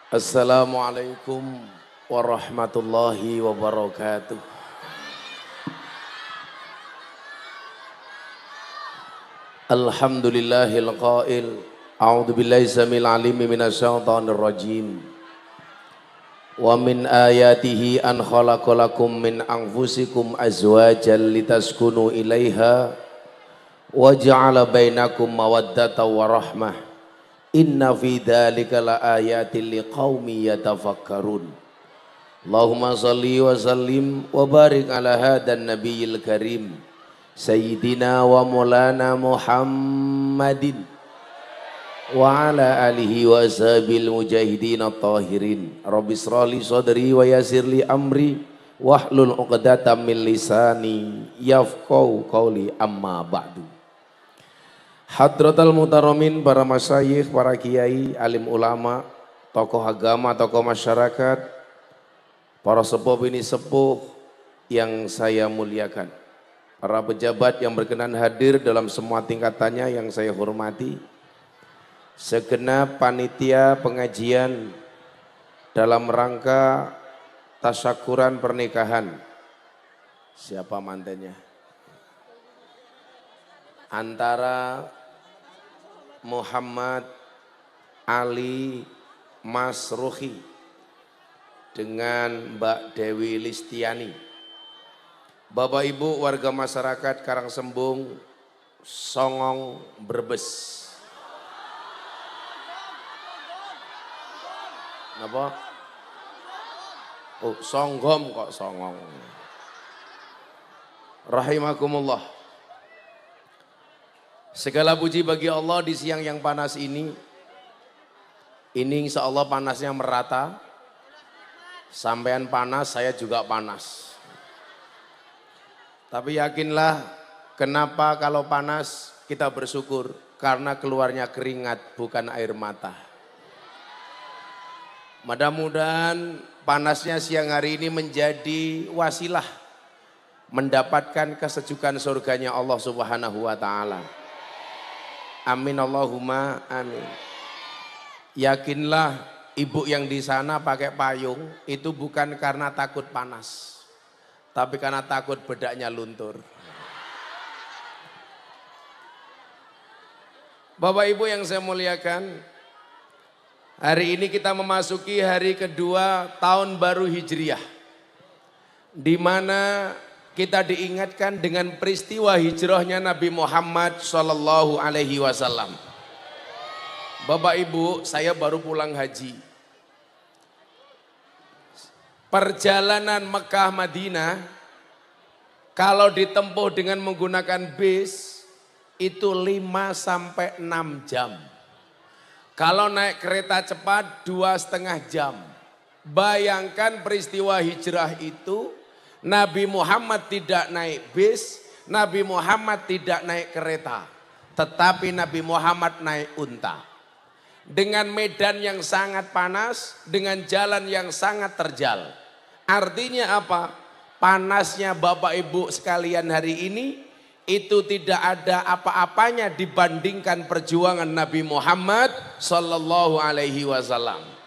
Assalamualaikum warahmatullahi wabarakatuh. Alhamdulillahil qail. A'udzu billahi samil alim minasyaitonir rajim. Wa min ayatihi an khalaqalakum min anfusikum azwajan litaskunu ilaiha wa ja'ala bainakum mawaddatan wa rahmah. Inna fi dzalika laayatin liqaumin yatafakkarun. Allahumma shalli wa sallim wa barik ala hadan nabiyil karim sayyidina wa maulana Muhammadin wa ala alihi wa ashabil mujahidin at-tahirin. Rabbi shrahli sadri wa yassirli amri wahlul 'uqdatam min lisani yafqahu qawli, amma ba'du. Hadratal mutaramin, para masyayikh, para kiai, alim ulama, tokoh agama, tokoh masyarakat, para sepuh bini sepuh yang saya muliakan, para pejabat yang berkenan hadir dalam semua tingkatannya yang saya hormati, segenap panitia pengajian dalam rangka tasyakuran pernikahan. Siapa mantannya? Antara Muhammad Ali Mas Ruhi dengan Mbak Dewi Listiani. Bapak Ibu warga masyarakat Karangsembung, Songong, Brebes. Napa? Oh, Songgom kok Songong. Rahimakumullah. Segala puji bagi Allah di siang yang panas ini. Ini insya Allah panasnya merata. Sampean panas, saya juga panas. Tapi yakinlah, kenapa kalau panas kita bersyukur? Karena keluarnya keringat bukan air mata. Mudah-mudahan panasnya siang hari ini menjadi wasilah mendapatkan kesejukan surganya Allah Subhanahu wa ta'ala. Amin Allahumma amin. Yakinlah ibu yang di sana pakai payung itu bukan karena takut panas, tapi karena takut bedaknya luntur. Bapak Ibu yang saya muliakan, hari ini kita memasuki hari kedua tahun baru Hijriah, di mana kita diingatkan dengan peristiwa hijrahnya Nabi Muhammad Sallallahu Alaihi Wasallam. Bapak Ibu, saya baru pulang haji. Perjalanan Mekah Madinah kalau ditempuh dengan menggunakan bis itu 5 sampai 6 jam. Kalau naik kereta cepat 2,5 jam. Bayangkan peristiwa hijrah itu, Nabi Muhammad tidak naik bis, Nabi Muhammad tidak naik kereta, tetapi Nabi Muhammad naik unta. Dengan medan yang sangat panas, dengan jalan yang sangat terjal. Artinya apa? Panasnya Bapak Ibu sekalian hari ini, itu tidak ada apa-apanya dibandingkan perjuangan Nabi Muhammad Sallallahu Alaihi Wasallam.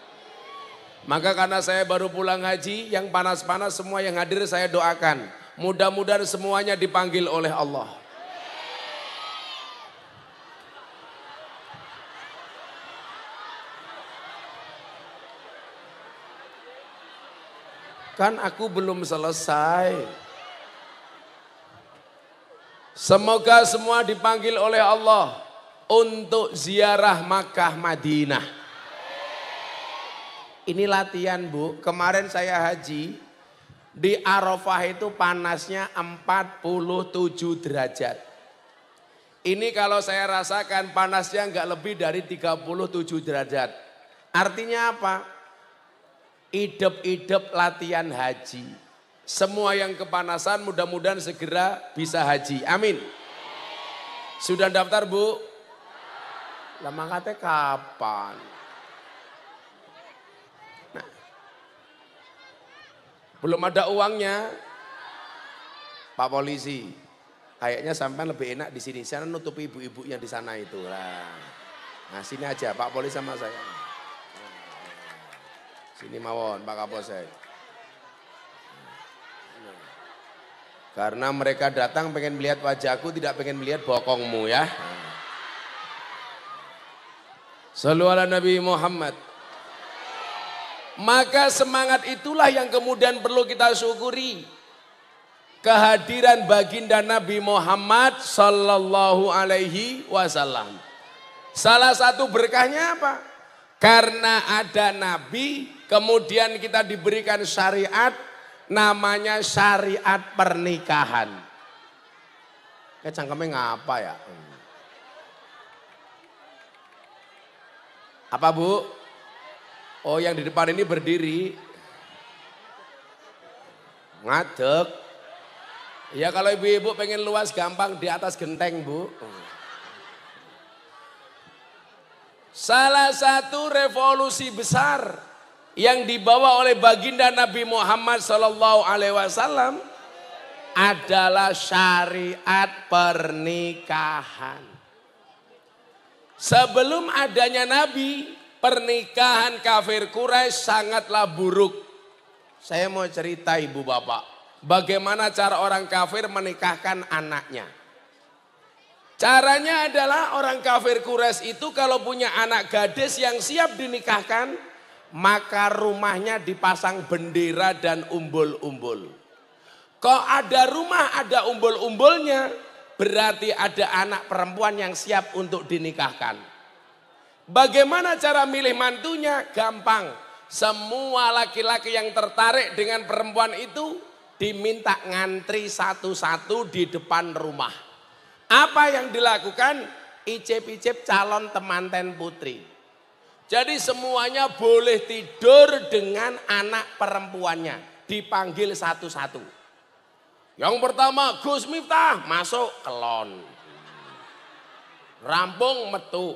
Maka karena saya baru pulang haji, yang panas-panas semua yang hadir saya doakan. Mudah-mudahan semuanya dipanggil oleh Allah. Kan aku belum selesai. Semoga semua dipanggil oleh Allah untuk ziarah Makkah Madinah. Ini latihan Bu, kemarin saya haji, di Arafah itu panasnya 47 derajat. Ini kalau saya rasakan panasnya enggak lebih dari 37 derajat. Artinya apa? Idep-idep latihan haji. Semua yang kepanasan mudah-mudahan segera bisa haji. Amin. Sudah daftar Bu? Lama katanya kapan? Belum ada uangnya, Pak Polisi. Kayaknya sampai lebih enak di sini. Saya nutupi ibu-ibu yang di sana itu lah. Nah sini aja Pak Polisi sama saya. Sini mawon Pak Kapolsek. Karena mereka datang pengen melihat wajahku, tidak pengen melihat bokongmu ya. Shallu ala Nabi Muhammad. Maka semangat itulah yang kemudian perlu kita syukuri. Kehadiran baginda Nabi Muhammad sallallahu alaihi wasallam. Salah satu berkahnya apa? Karena ada Nabi, kemudian kita diberikan syariat, namanya syariat pernikahan. Kayak cangkemnya ngapa ya? Apa Bu? Oh yang di depan ini berdiri. Ngadeg. Ya kalau ibu-ibu pengen luas gampang di atas genteng Bu. Salah satu revolusi besar yang dibawa oleh baginda Nabi Muhammad SAW adalah syariat pernikahan. Sebelum adanya Nabi, pernikahan kafir Quraisy sangatlah buruk. Saya mau cerita ibu bapak, bagaimana cara orang kafir menikahkan anaknya. Caranya adalah orang kafir Quraisy itu kalau punya anak gadis yang siap dinikahkan, maka rumahnya dipasang bendera dan umbul-umbul. Kok ada rumah ada umbul-umbulnya, berarti ada anak perempuan yang siap untuk dinikahkan. Bagaimana cara milih mantunya? Gampang. Semua laki-laki yang tertarik dengan perempuan itu diminta ngantri satu-satu di depan rumah. Apa yang dilakukan? Icip-icip calon temanten putri. Jadi semuanya boleh tidur dengan anak perempuannya. Dipanggil satu-satu. Yang pertama Gus Miftah masuk kelon. Rampung metu.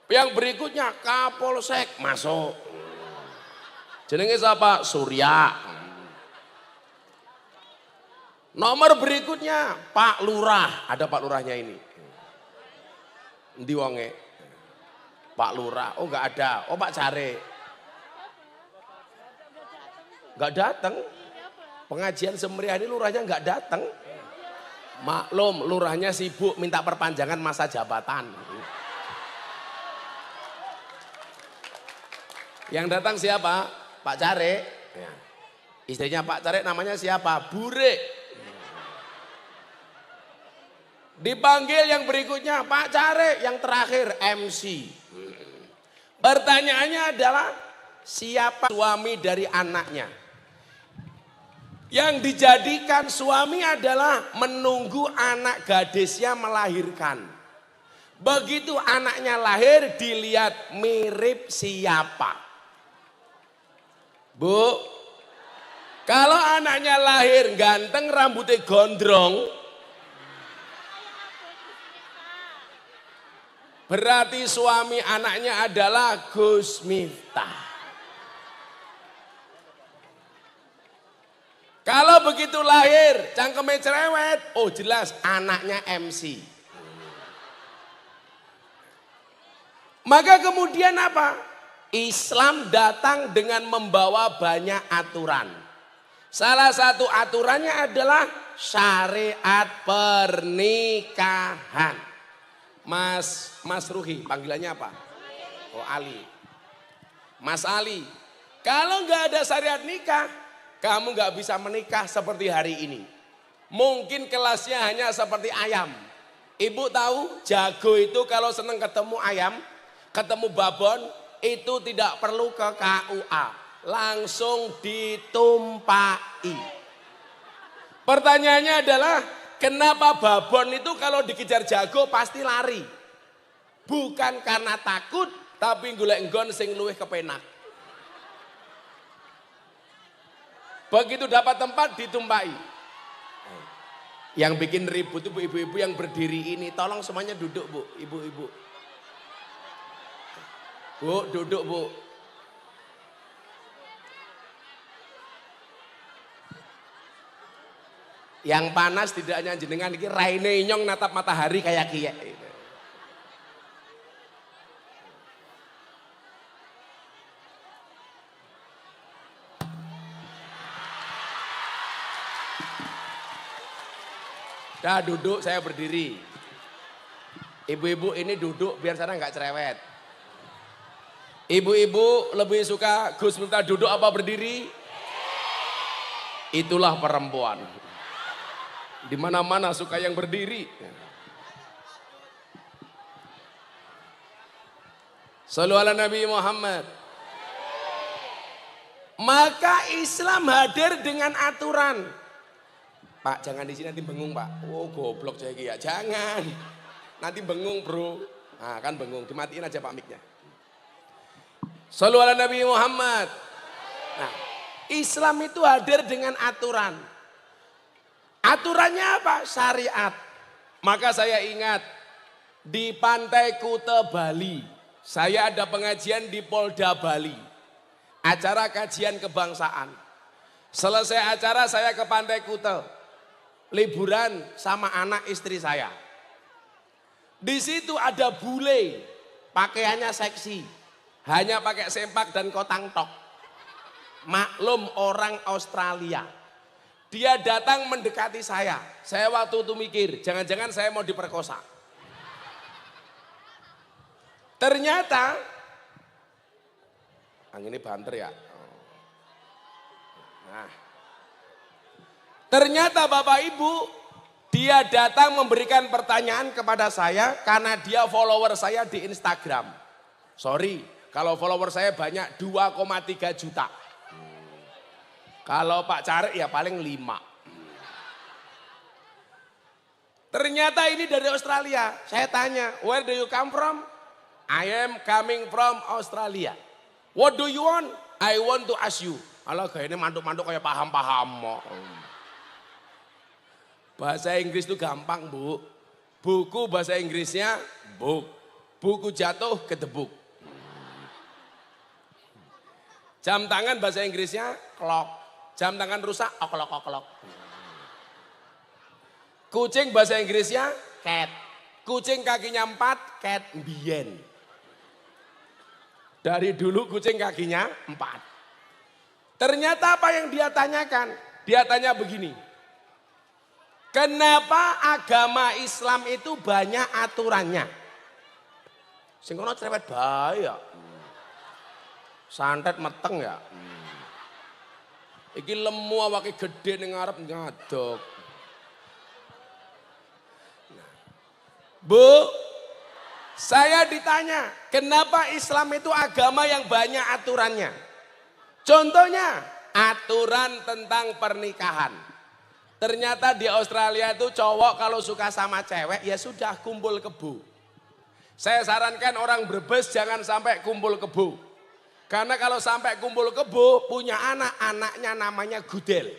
Yang berikutnya Kapolsek masuk. Jenenge siapa? Surya. Nomor berikutnya Pak Lurah, ada Pak Lurahnya ini. Endi wonge? Pak Lurah, oh enggak ada. Oh Pak Care. Enggak datang. Pengajian semeriah ini lurahnya enggak datang. Maklum, lurahnya sibuk minta perpanjangan masa jabatan. Yang datang siapa? Pak Care. Istrinya Pak Care namanya siapa? Bure. Dipanggil yang berikutnya Pak Care, yang terakhir MC. Pertanyaannya adalah siapa suami dari anaknya? Yang dijadikan suami adalah menunggu anak gadisnya melahirkan. Begitu anaknya lahir dilihat mirip siapa? Bu, kalau anaknya lahir ganteng rambutnya gondrong, berarti suami anaknya adalah Gus Miftah. Kalau begitu lahir cangkeme cerewet, oh jelas anaknya MC. Maka kemudian apa? Islam datang dengan membawa banyak aturan. Salah satu aturannya adalah syariat pernikahan. Mas Ruhi, panggilannya apa? Oh Ali. Mas Ali, kalau nggak ada syariat nikah, kamu nggak bisa menikah seperti hari ini. Mungkin kelasnya hanya seperti ayam. Ibu tahu jago itu kalau seneng ketemu ayam, ketemu babon, itu tidak perlu ke KUA. Langsung ditumpai. Pertanyaannya adalah, kenapa babon itu kalau dikejar jago pasti lari? Bukan karena takut, tapi golek nggon sing luwih kepenak. Begitu dapat tempat ditumpai. Yang bikin ribut itu ibu-ibu yang berdiri ini. Tolong semuanya duduk Bu, ibu-ibu. Bu, duduk Bu. Yang panas tidak hanya jenengan iki raine inyong natap matahari kayak kiye. Dah duduk, saya berdiri. Ibu-ibu ini duduk biar sana nggak cerewet. Ibu-ibu lebih suka Gus Miftah duduk apa berdiri? Itulah perempuan. Di mana-mana suka yang berdiri. Shallu ala Nabi Muhammad. Maka Islam hadir dengan aturan. Pak, jangan di sini nanti bengung, Pak. Oh, goblok saya ya. Jangan. Nanti bengung, Bro. Nah, kan bengung. Dimatiin aja Pak mic-nya. Shallu ala Nabi Muhammad. Nah, Islam itu hadir dengan aturan. Aturannya apa? Syariat. Maka saya ingat di Pantai Kuta Bali, saya ada pengajian di Polda Bali. Acara kajian kebangsaan. Selesai acara saya ke Pantai Kuta. Liburan sama anak istri saya. Di situ ada bule, pakaiannya seksi. Hanya pakai sempak dan kotang tok. Maklum orang Australia. Dia datang mendekati saya. Saya waktu itu mikir, jangan-jangan saya mau diperkosa. Ternyata, ini banter ya. Nah, ternyata Bapak Ibu, dia datang memberikan pertanyaan kepada saya karena dia follower saya di Instagram. Sorry, kalau follower saya banyak 2,3 juta. Kalau Pak Carik ya paling 5. Ternyata ini dari Australia. Saya tanya, where do you come from? I am coming from Australia. What do you want? I want to ask you. Alah kayaknya mantuk-mantuk kayak paham-paham. Bahasa Inggris itu gampang, Bu. Buku bahasa Inggrisnya book. Buku jatuh kedebuk. Jam tangan bahasa Inggrisnya clock. Jam tangan rusak oklok-oklok. Kucing bahasa Inggrisnya cat. Kucing kakinya 4, cat mbien. Dari dulu kucing kakinya 4. Ternyata apa yang dia tanyakan? Dia tanya begini. Kenapa agama Islam itu banyak aturannya? Sing kono cerewet bae ya. Santet meteng ya. Iki lemu awake gede ning ngarep ngadog. Bu, saya ditanya, kenapa Islam itu agama yang banyak aturannya? Contohnya, aturan tentang pernikahan. Ternyata di Australia itu cowok kalau suka sama cewek ya sudah kumpul kebo. Saya sarankan orang Brebes jangan sampai kumpul kebo. Karena kalau sampai kumpul kebo punya anak, anaknya namanya gudel.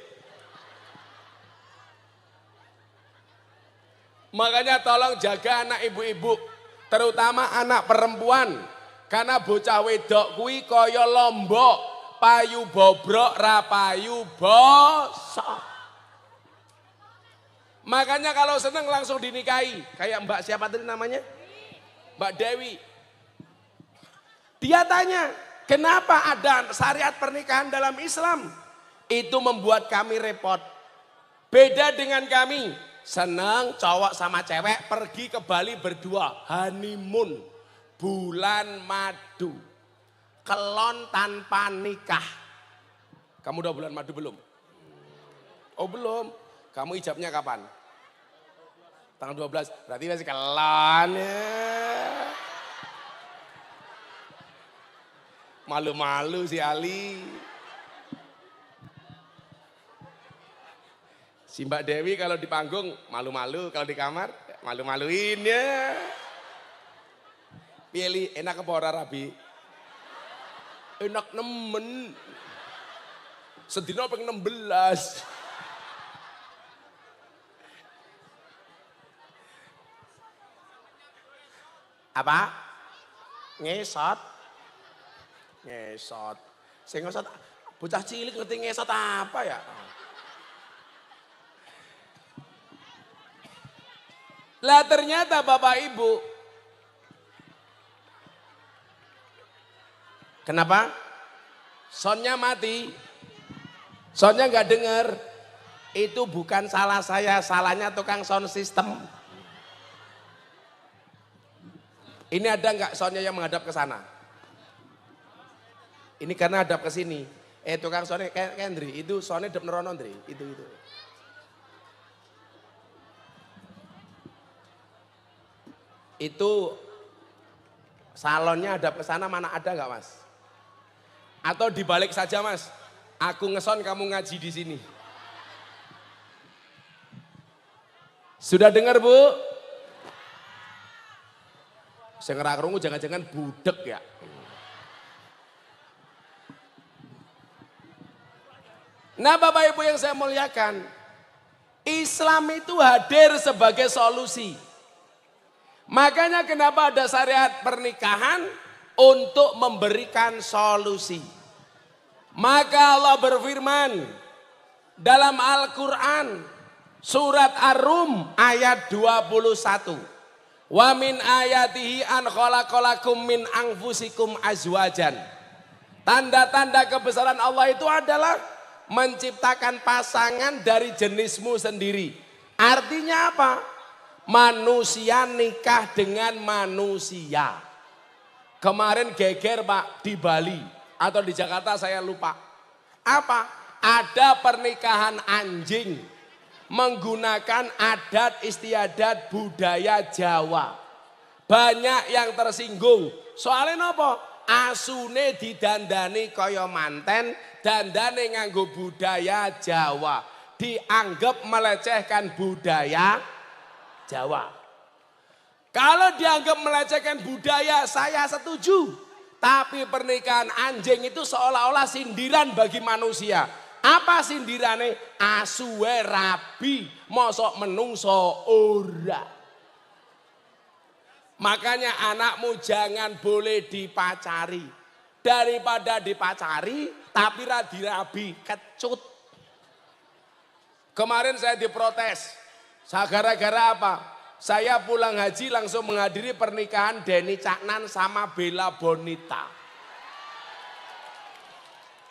Makanya tolong jaga anak ibu-ibu, terutama anak perempuan. Karena bocah wedok kuwi kaya lombok, payu bobrok ra payu bosok. Makanya kalau seneng langsung dinikahi. Kayak Mbak siapa tadi namanya? Mbak Dewi. Dia tanya, kenapa ada syariat pernikahan dalam Islam? Itu membuat kami repot. Beda dengan kami. Seneng cowok sama cewek pergi ke Bali berdua. Honeymoon. Bulan madu. Kelon tanpa nikah. Kamu udah bulan madu belum? Oh belum. Kamu ijabnya kapan? Tanggal 12, berarti masih kelon ya. Malu-malu si Ali. Si Mbak Dewi kalau di panggung malu-malu, kalau di kamar malu-maluin ya. Pilih enak apa ora Rabi? Enak nemen. Sedina ping 16. Apa? Ngesot. Ngesot. Sing ngesot bocah cilik ngerti ngesot apa ya? Lah ternyata Bapak Ibu. Kenapa? Soundnya mati. Soundnya nggak dengar. Itu bukan salah saya, salahnya tukang sound system. Ini ada nggak soundnya yang menghadap ke sana? Ini karena hadap ke sini. Tukang soundnya Kendri, itu soundnya dep nerono Ndri, itu. Itu salonnya hadap ke sana, mana ada nggak Mas? Atau dibalik saja Mas, aku ngeson kamu ngaji di sini. Sudah dengar Bu? Saya ngerak rungu jangan-jangan budek ya. Nah Bapak Ibu yang saya muliakan, Islam itu hadir sebagai solusi. Makanya kenapa ada syariat pernikahan untuk memberikan solusi. Maka Allah berfirman dalam Al-Quran surat Ar-Rum ayat 21. Wa min ayatihi an khalaqalakum min anfusikum azwajan. Tanda-tanda kebesaran Allah itu adalah menciptakan pasangan dari jenismu sendiri. Artinya apa? Manusia nikah dengan manusia. Kemarin geger Pak di Bali atau di Jakarta saya lupa. Apa? Ada pernikahan anjing menggunakan adat istiadat budaya Jawa. Banyak yang tersinggung. Soalnya apa? Asune didandani kaya manten, dandane nganggo budaya Jawa. Dianggap melecehkan budaya Jawa. Kalau dianggap melecehkan budaya, saya setuju. Tapi pernikahan anjing itu seolah-olah sindiran bagi manusia. Apa sindirane? Asuwe rabi, mosok menungso ora. Makanya anakmu jangan boleh dipacari. Daripada dipacari, tapi dirabi, kecut. Kemarin saya diprotes. Gara-gara apa? Saya pulang haji langsung menghadiri pernikahan Denny Caknan sama Bella Bonita.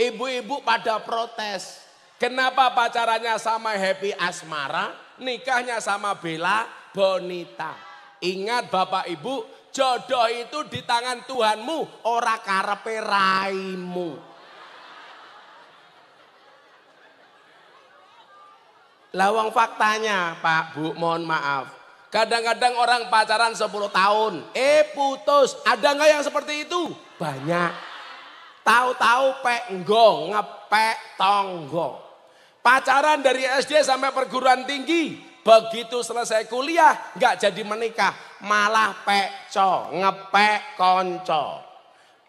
Ibu-ibu pada protes. Kenapa pacarannya sama Happy Asmara, nikahnya sama Bella Bonita? Ingat Bapak Ibu, jodoh itu di tangan Tuhanmu, ora karepe raimu. Lawang faktanya Pak Bu, mohon maaf. Kadang-kadang orang pacaran 10 tahun, putus. Ada nggak yang seperti itu? Banyak. Tahu-tahu nggo ngepek tonggo. Pacaran dari SD sampai perguruan tinggi. Begitu selesai kuliah nggak jadi menikah, malah pekco, ngepek konco.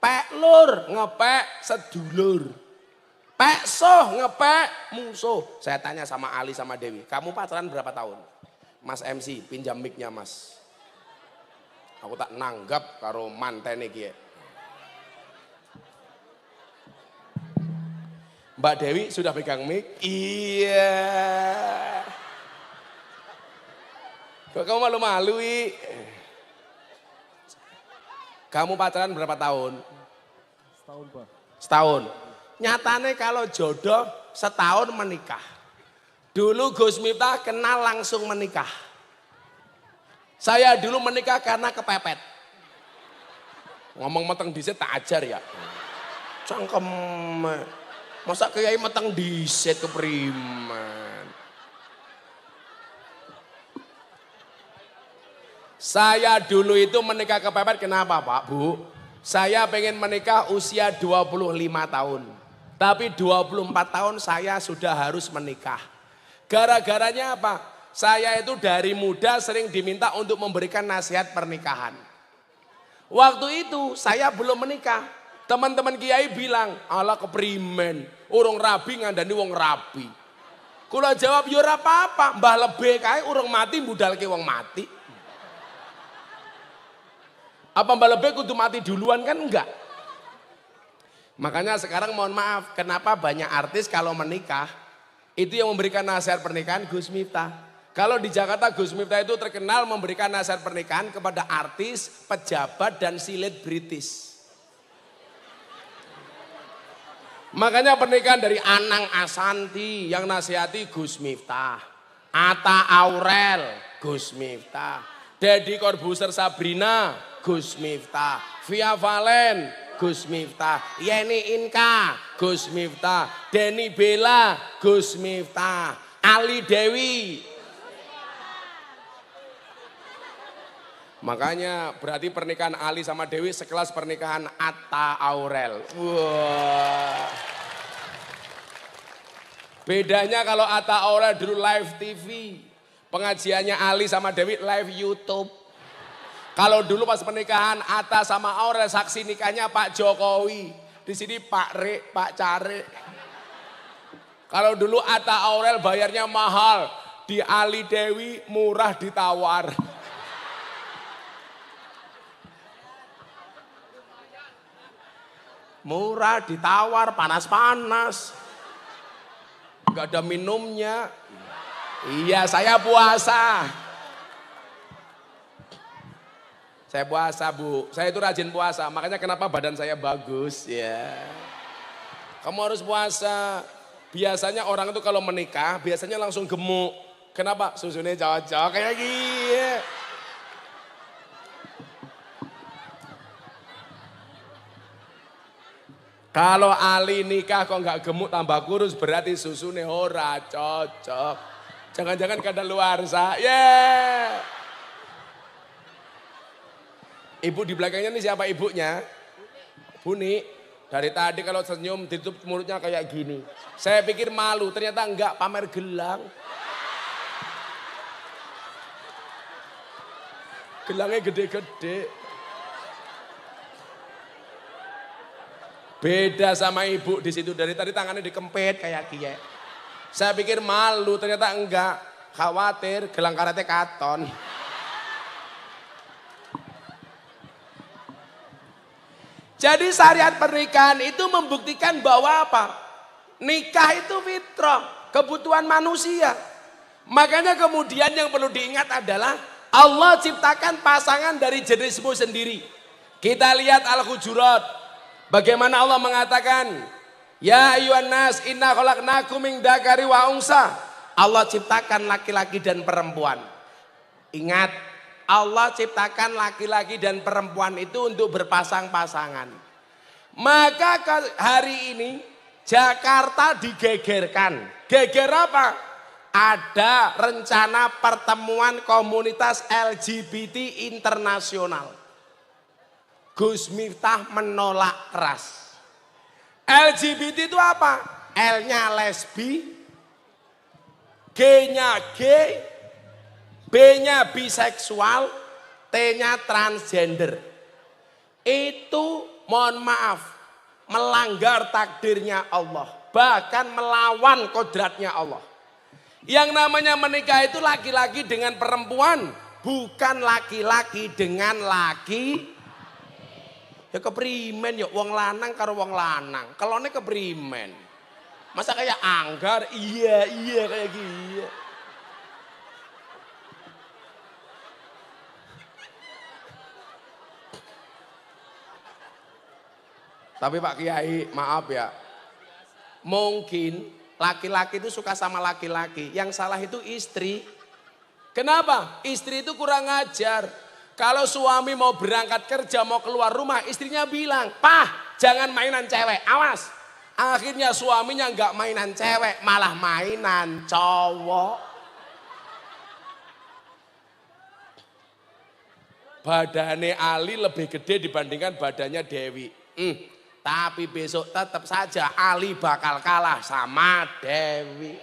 Pek lur, ngepek sedulur. Pekso, ngepek musuh. Saya tanya sama Ali sama Dewi, kamu pacaran berapa tahun? Mas MC, pinjam mic-nya Mas. Aku tak nanggap karo mantene kiye. Mbak Dewi sudah pegang mic? Iya. Kok kamu malu-malu, Kamu pacaran berapa tahun? Setahun, Pak. Setahun. Nyatane kalau jodoh setahun menikah. Dulu Gus Miftah kenal langsung menikah. Saya dulu menikah karena kepepet. Ngomong meteng diset tak ajar ya. Cangkem. Masa kiai meteng diset kepriman. Saya dulu itu menikah kepepet kenapa Pak Bu? Saya pengen menikah usia 25 tahun. Tapi 24 tahun saya sudah harus menikah. Gara-garanya apa? Saya itu dari muda sering diminta untuk memberikan nasihat pernikahan. Waktu itu saya belum menikah. Teman-teman kiai bilang, ala keprimen, urung rabi ngandani wong rabi. Kula jawab, ya ora apa-apa, mbah lebih kae urung mati budalke wong mati. Apa mbak lebih kudu mati duluan kan enggak? Makanya sekarang mohon maaf, kenapa banyak artis kalau menikah itu yang memberikan nasihat pernikahan Gus Miftah. Kalau di Jakarta Gus Miftah itu terkenal memberikan nasihat pernikahan kepada artis, pejabat dan selebritis. Makanya pernikahan dari Anang Asanti yang nasihati Gus Miftah. Atta Aurel, Gus Miftah. Deddy Corbuzier Sabrina, Gus Miftah. Via Valen, Gus Miftah. Yeni Inka, Gus Miftah. Denny Bella, Gus Miftah. Ali Dewi. Makanya berarti pernikahan Ali sama Dewi sekelas pernikahan Atta Aurel. Wah. Bedanya kalau Atta Aurel dulu live TV. Pengajiannya Ali sama Dewi live YouTube. Kalau dulu pas pernikahan Atta sama Aurel saksi nikahnya Pak Jokowi. Di sini Pak Re, Pak Care. Kalau dulu Atta Aurel bayarnya mahal. Di Ali Dewi murah ditawar. Murah ditawar, panas-panas. Gak ada minumnya. Iya, saya puasa. Saya puasa, Bu. Saya itu rajin puasa, makanya kenapa badan saya bagus ya. Kamu harus puasa. Biasanya orang itu kalau menikah, biasanya langsung gemuk. Kenapa? Susunya cocok kayak gini. Kalau Ali nikah kok nggak gemuk tambah kurus berarti susunya ora cocok. Jangan-jangan kadaluarsa. Yeah. Ibu di belakangnya ini siapa ibunya? Buni. Dari tadi kalau senyum ditutup mulutnya kayak gini. Saya pikir malu, ternyata enggak, pamer gelang. Gelangnya gede-gede. Beda sama ibu di situ, dari tadi tangannya dikempit kayak kie. Saya pikir malu, ternyata enggak. Khawatir gelang karate katon. Jadi syariat pernikahan itu membuktikan bahwa apa? Nikah itu fitrah, kebutuhan manusia. Makanya kemudian yang perlu diingat adalah Allah ciptakan pasangan dari jenismu sendiri. Kita lihat Al-Hujurat. Bagaimana Allah mengatakan, ya ayyuhan nas inna khalaqnakum min dzakari wa unsa. Allah ciptakan laki-laki dan perempuan. Ingat, Allah ciptakan laki-laki dan perempuan itu untuk berpasang-pasangan. Maka hari ini Jakarta digegerkan. Geger apa? Ada rencana pertemuan komunitas LGBT internasional. Gus Miftah menolak keras. LGBT itu apa? L-nya lesbi, G-nya gay, B-nya biseksual, T-nya transgender. Itu mohon maaf, melanggar takdirnya Allah. Bahkan melawan kodratnya Allah. Yang namanya menikah itu laki-laki dengan perempuan, bukan laki-laki dengan laki. Ya keprimen ya wong lanang karo wong lanang. Kelone keprimen. Masa kayak anggar? Iya kayak gitu. Tapi Pak Kiai, maaf ya. Mungkin laki-laki itu suka sama laki-laki. Yang salah itu istri. Kenapa? Istri itu kurang ajar. Kalau suami mau berangkat kerja, mau keluar rumah, istrinya bilang, "Pah, jangan mainan cewek, awas." Akhirnya suaminya nggak mainan cewek, malah mainan cowok. Badannya Ali lebih gede dibandingkan badannya Dewi. Tapi besok tetap saja Ali bakal kalah sama Dewi.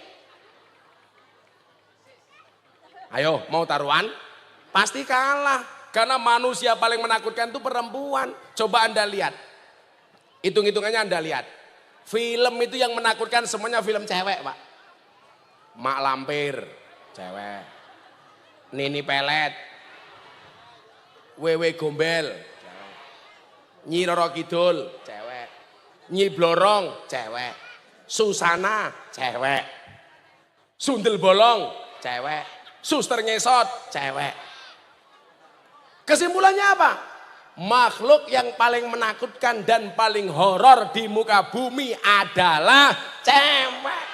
Ayo, mau taruhan? Pasti kalah. Karena manusia paling menakutkan itu perempuan. Coba Anda lihat. Hitung-hitungannya Anda lihat. Film itu yang menakutkan semuanya film cewek, Pak. Mak Lampir, cewek. Nini Pelet. Wewe Gombel, cewek. Nyi Roro Kidul, cewek. Nyi Blorong, cewek. Susana, cewek. Sundel Bolong, cewek. Suster Ngesot, cewek. Kesimpulannya apa? makhluk yang paling menakutkan dan paling horor di muka bumi adalah cewek.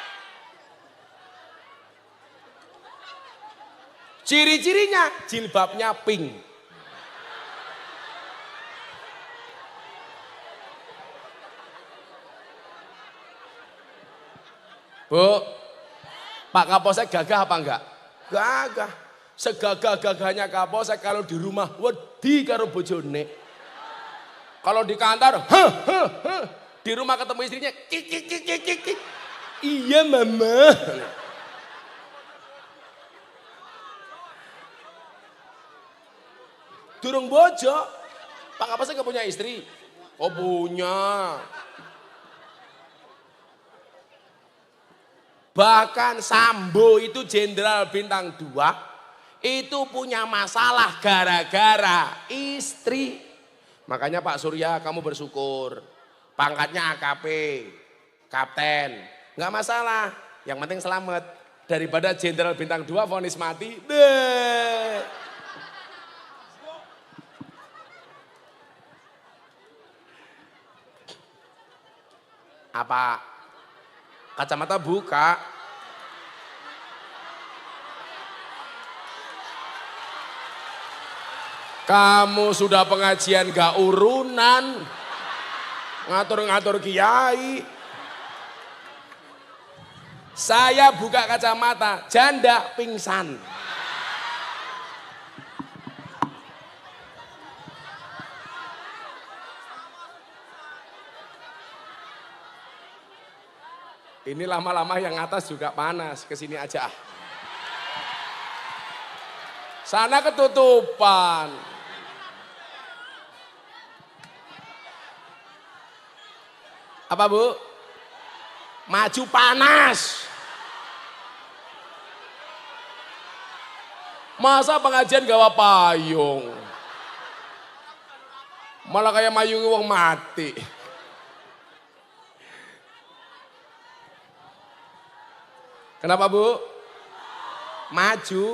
Ciri-cirinya jilbabnya pink. Bu, Pak Kapolsek gagah apa enggak? Gagah. Segagah-gagahnya Kapolsek kalau di rumah wedi karo bojone. Kalau di kantor, di rumah ketemu istrinya, kik. Iya mama. Durung bojo, Pak Kapolsek gak punya istri? Oh punya. Bahkan Sambo itu jenderal bintang 2 itu punya masalah gara-gara istri. Makanya Pak Surya kamu bersyukur. Pangkatnya AKP, kapten. Nggak masalah, yang penting selamat. Daripada jenderal bintang 2 vonis mati. Deh. Apa? Kacamata buka. Kamu sudah pengajian gak urunan. Ngatur-ngatur kiai. Saya buka kacamata, janda pingsan. Ini lama-lama yang atas juga panas, kesini aja. Sana ketutupan. Apa Bu? Maju panas. Masa pengajian gawa payung? Malah kayak mayungi wong mati. Kenapa Bu? Maju,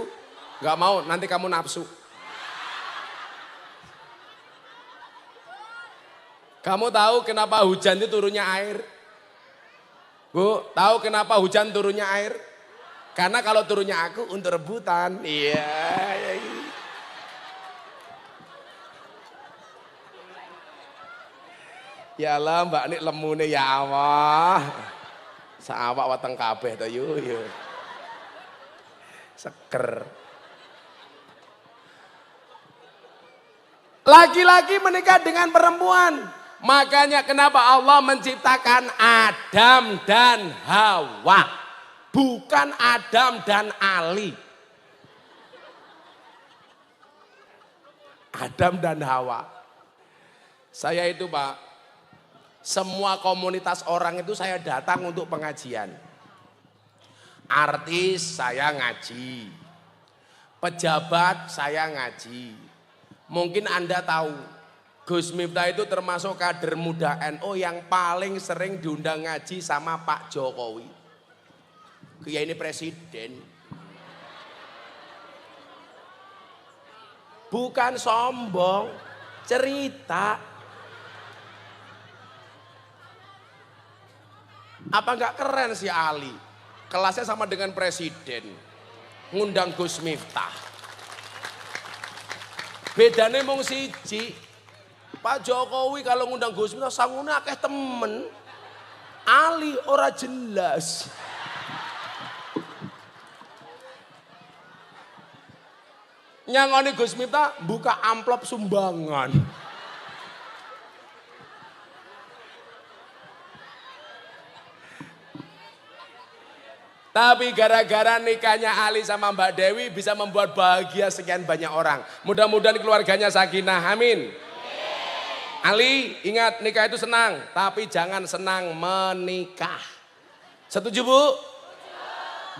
gak mau nanti kamu nafsu. Kamu tahu kenapa hujan itu turunnya air? Bu, tahu kenapa hujan turunnya air? Karena kalau turunnya aku untuk rebutan. Iya. Ya Allah Mbak Nik lemune ya Allah. Sawak wateng kabeh to yo. Seger. Laki-laki menikah dengan perempuan. Makanya kenapa Allah menciptakan Adam dan Hawa. Bukan Adam dan Ali. Adam dan Hawa. Saya itu Pak, semua komunitas orang itu saya datang untuk pengajian. Artis saya ngaji. Pejabat saya ngaji. Mungkin Anda tahu, Gus Miftah itu termasuk kader muda NU yang paling sering diundang ngaji sama Pak Jokowi. Kiai ini presiden. Bukan sombong, cerita. Apa enggak keren si Ali? Kelasnya sama dengan presiden. Ngundang Gus Miftah. Bedanya mung siji. Pak Jokowi kalau ngundang Gus Miftah sangune akeh temen. Ali ora jelas. Nyangoni Gus Miftah buka amplop sumbangan. Tapi gara-gara nikahnya Ali sama Mbak Dewi bisa membuat bahagia sekian banyak orang. Mudah-mudahan keluarganya sakinah, amin. Ali, ingat nikah itu senang, tapi jangan senang menikah. Setuju Bu?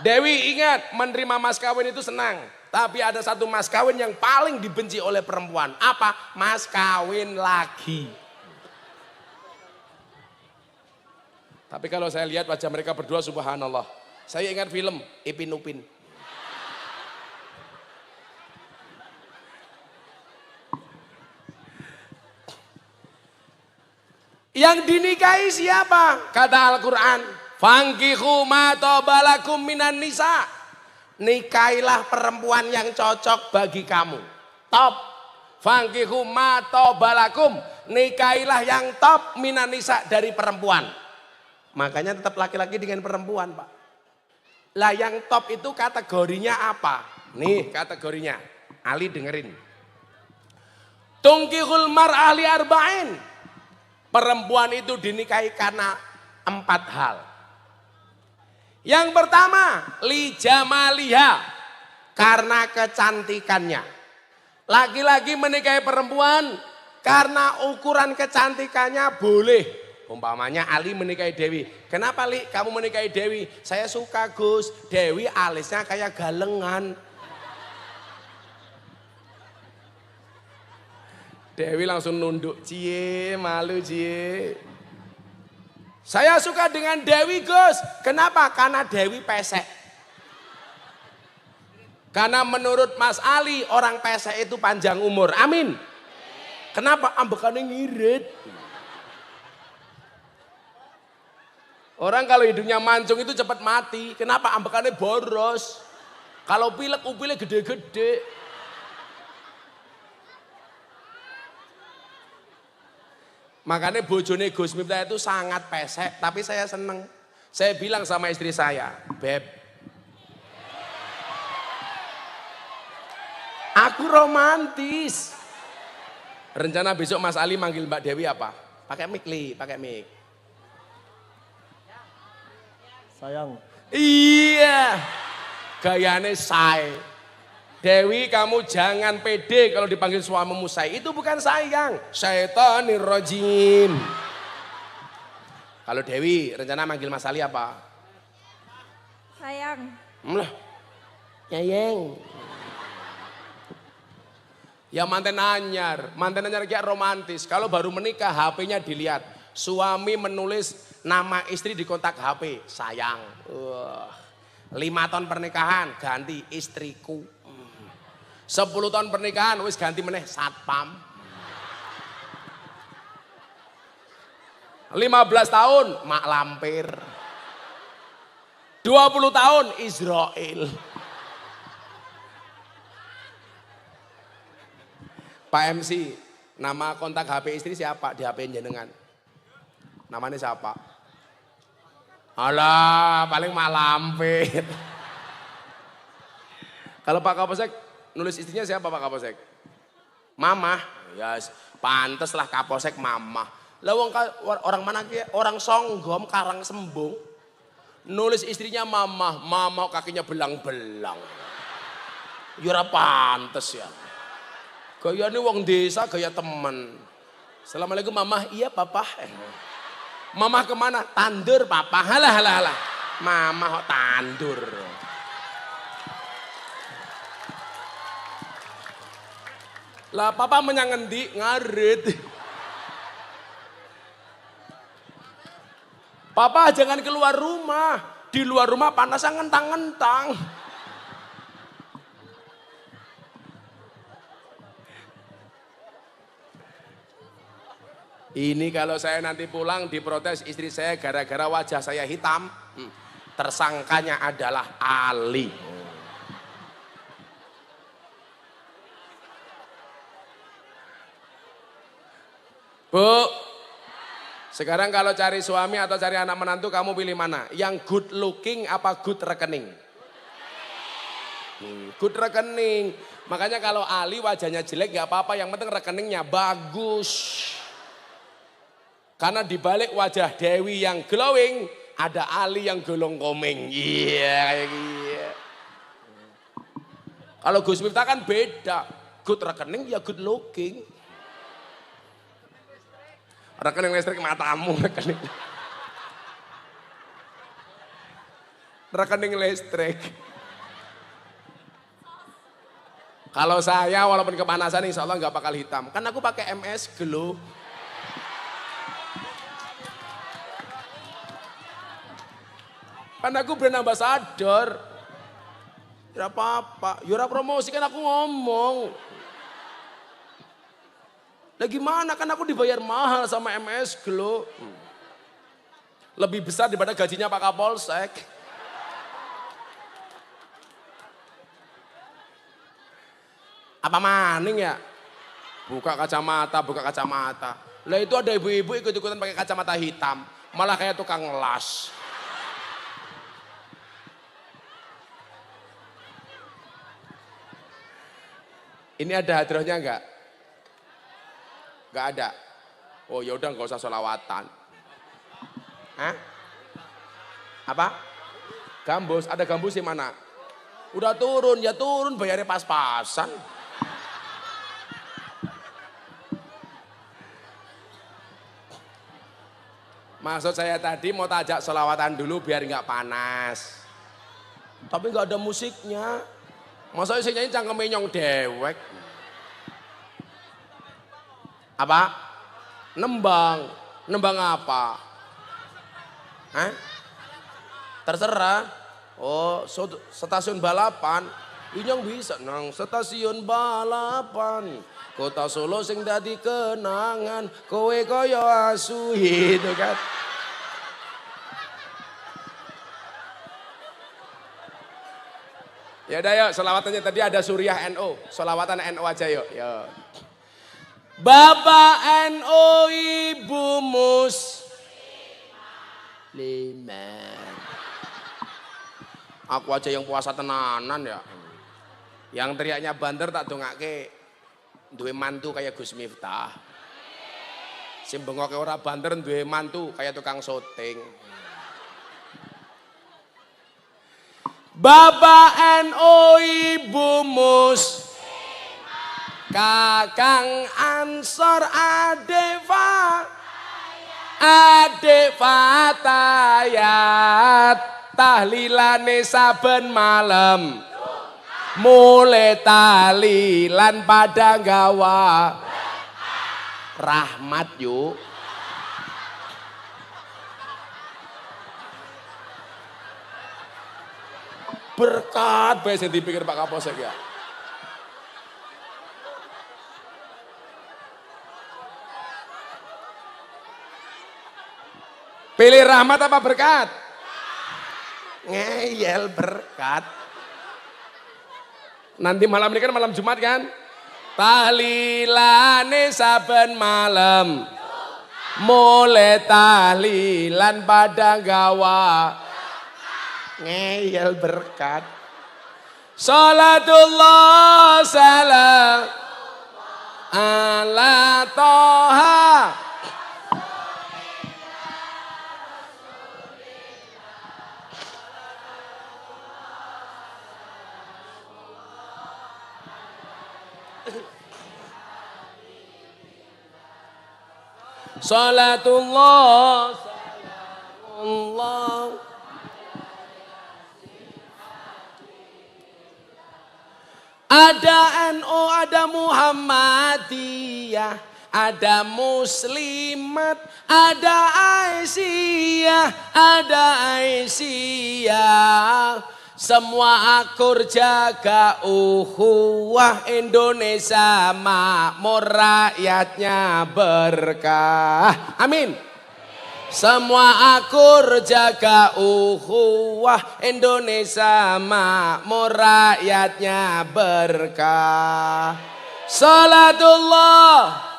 Dewi ingat menerima mas kawin itu senang. Tapi ada satu mas kawin yang paling dibenci oleh perempuan. Apa? Mas kawin lagi. Tapi kalau saya lihat wajah mereka berdua subhanallah. Saya ingat film Ipin Upin. Yang dinikahi siapa? Kata Al-Quran. Fankihu ma tobalakum minan nisa. Nikailah perempuan yang cocok bagi kamu. Top. Fankihu ma tobalakum. Nikailah yang top minan nisa dari perempuan. Makanya tetap laki-laki dengan perempuan, Pak. Lah yang top itu kategorinya apa? Nih kategorinya. Ali dengerin. Tungkihul mar'ah li arba'in. Perempuan itu dinikahi karena 4 hal. Yang pertama, li jamaliha, karena kecantikannya. Laki-laki menikahi perempuan karena ukuran kecantikannya boleh. Umpamanya Ali menikahi Dewi. Kenapa Li kamu menikahi Dewi? Saya suka Gus, Dewi alisnya kayak galengan. Dewi langsung nunduk, cie malu cie. Saya suka dengan Dewi Gus. Kenapa? Karena Dewi pesek. Karena menurut Mas Ali orang pesek itu panjang umur. Amin. Kenapa? Ambekannya ngirit. Orang kalau hidungnya mancung itu cepat mati. Kenapa? Ambekannya boros. Kalau pilek upilnya gede-gede. Makanya bojone Gus Miftah itu sangat pesek, tapi saya seneng. Saya bilang sama istri saya, Beb, aku romantis. Rencana besok Mas Ali manggil Mbak Dewi apa? Pakai mic Li, pakai mic. Sayang. Iya, gayane say. Dewi kamu jangan pede kalau dipanggil suamimu say. Itu bukan sayang. Syaitonir rajim. Kalau Dewi rencana manggil Mas Ali apa? Sayang. Lah. Sayang. Ya manten anyar kayak romantis. Kalau baru menikah HP-nya dilihat. Suami menulis nama istri di kontak HP. Sayang. 5 tahun pernikahan ganti istriku. 10 tahun pernikahan wis ganti meneh satpam. 15 tahun mak lampir. 20 tahun Israel. Pak MC, nama kontak HP istri siapa di HP jenengan? Namanya siapa? Alah, paling mak lampir. Kalau Pak Kapolsek nulis istrinya siapa Pak Kapolsek? Mama. Ya pantes lah Kapolsek mama. Lah orang mana ki? Orang Songgom Karang Sembung. Nulis istrinya mama, mama kakinya belang-belang. Ya ora pantes ya. Gayane wong desa gaya temen. Assalamualaikum mama, iya papa. Mama kemana? Tandur papa. Halah. Mama kok tandur. Lah papa menyangendi ngarit. Papa jangan keluar rumah. Di luar rumah panasnya ngentang-ngentang. Ini kalau saya nanti pulang diprotes istri saya gara-gara wajah saya hitam. Tersangkanya adalah Ali. Bu, sekarang kalau cari suami atau cari anak menantu kamu pilih mana? Yang good looking apa good rekening? Good rekening. Makanya kalau Ali wajahnya jelek gak apa-apa, yang penting rekeningnya bagus. Karena dibalik wajah Dewi yang glowing, ada Ali yang golong komeng. Iya kayak gitu. Kalau Gus Miftah kan beda. Good rekening ya good looking. Rekening listrik matamu, rekening listrik. Kalau saya walaupun kepanasan insya Allah nggak bakal hitam. Kan aku pakai MS Glow. Kan aku brand ambassador. Ya apa-apa, yura promosi kan aku ngomong. Lah gimana, kan aku dibayar mahal sama MS Glow. Lebih besar daripada gajinya Pak Kapolsek. Apa maning ya? Buka kacamata. Lah itu ada ibu-ibu ikut-ikutan pakai kacamata hitam. Malah kayak tukang las. Ini ada hadrohnya enggak? Enggak ada. Oh ya udah enggak usah sholawatan. Hah? Apa? Gambus, ada gambus di mana? Udah turun, ya turun bayarnya pas-pasan. Maksud saya tadi mau tajak sholawatan dulu biar enggak panas. Tapi enggak ada musiknya. Masa isi nyanyi cangkeme nyong dewek. Apa? Nembang. Nembang apa? Hah? Terserah. Oh, stasiun balapan. Inyong bisa nang stasiun balapan. Kota Solo sing dadi kenangan. Kowe koyo asu itu kan. Ya udah yuk, selawatannya tadi ada Suriah NO. Selawatan NO aja yuk. Yuk. Bapak NO, Ibu Muslimat. Aku aja yang puasa tenanan ya. Yang teriaknya banter tak dongake duwe mantu kayak Gus Miftah. Sing bengoke ora banter duwe mantu kayak tukang syuting. Bapak NU, Ibu Mus, Kakang Ansor, Ade Fatayat, tahlilane saben malam, mulai tahlilan pada gawa rahmat yuk. Berkat bae sing dipikir Pak Kapolsek ya. Pilih rahmat apa berkat? Ngeyel berkat. Nanti malam ini kan malam Jumat kan? Tahlilane saben malam, mulai tahlilan pada gawa ngeyel berkat. Salatullah salam ala toha. Salatullah salamullah. Ada NU, ada Muhammadiyah, ada Muslimat, ada Aisyah. Semua akur jaga uhuwah, Indonesia makmur, rakyatnya berkah. Amin. Semua akur jaga uhuwah, Indonesia makmur, rakyatnya berkah. Salatullah.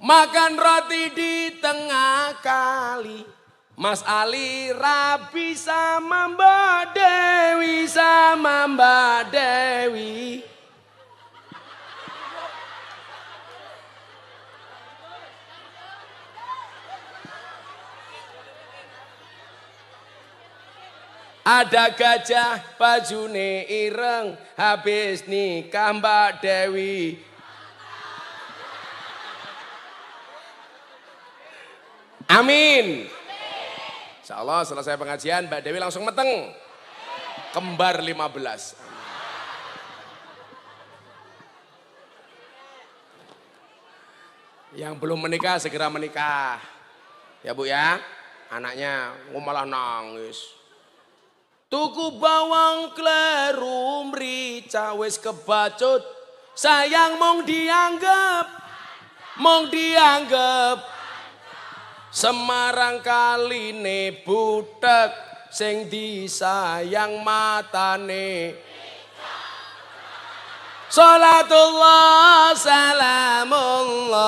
Makan roti di tengah kali, Mas Ali rabi sama Mbak Dewi. Ada gajah bajune ireng, habis nikah Mbak Dewi. Amin. Insya Allah selesai pengajian Mbak Dewi langsung meteng. Kembar 15. Yang belum menikah segera menikah. Ya Bu ya. Anaknya malah nangis. Tuku bawang kleru mrica wis kebacut. Sayang mong dianggap. Semarang kaline butek sing disayang matane. Salatullah salamullah.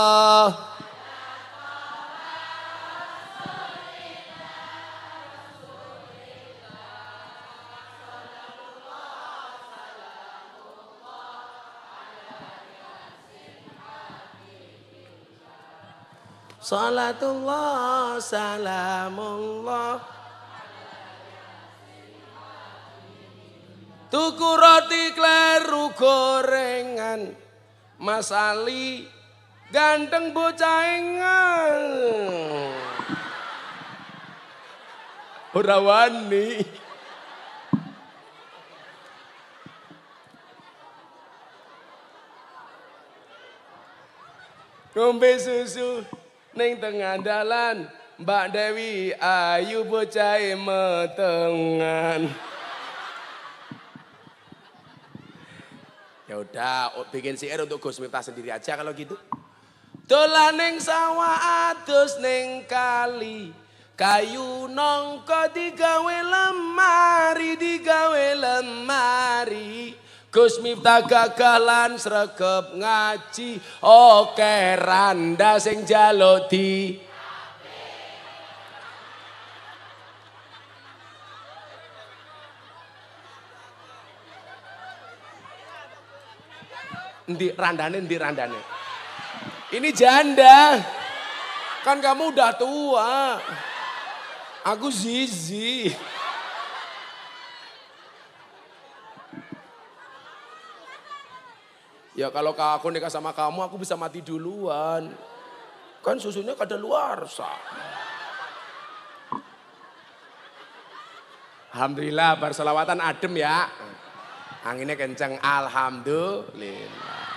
Salatullah salamullah. Tuku roti kleru gorengan Mas Ali ganteng bocahengan. Ora wani. Ngombe susu ning tengah dalan, Mbak Dewi ayu bocahe metengan. Ya udah, bikin syair untuk Gus Miftah sendiri aja kalau gitu. Dolan ning sawah adus ning kali, kayu nongko digawe lemari. Gus Miftah gagalan sregep ngaji, oke randa sing njaluk di. Ndi randane. Ini janda. Kan kamu udah tua. Aku zizi. Ya kalau aku nikah sama kamu aku bisa mati duluan. Kan susunya kadaluarsa. Alhamdulillah bar selawatan adem ya. Anginnya kenceng alhamdulillah.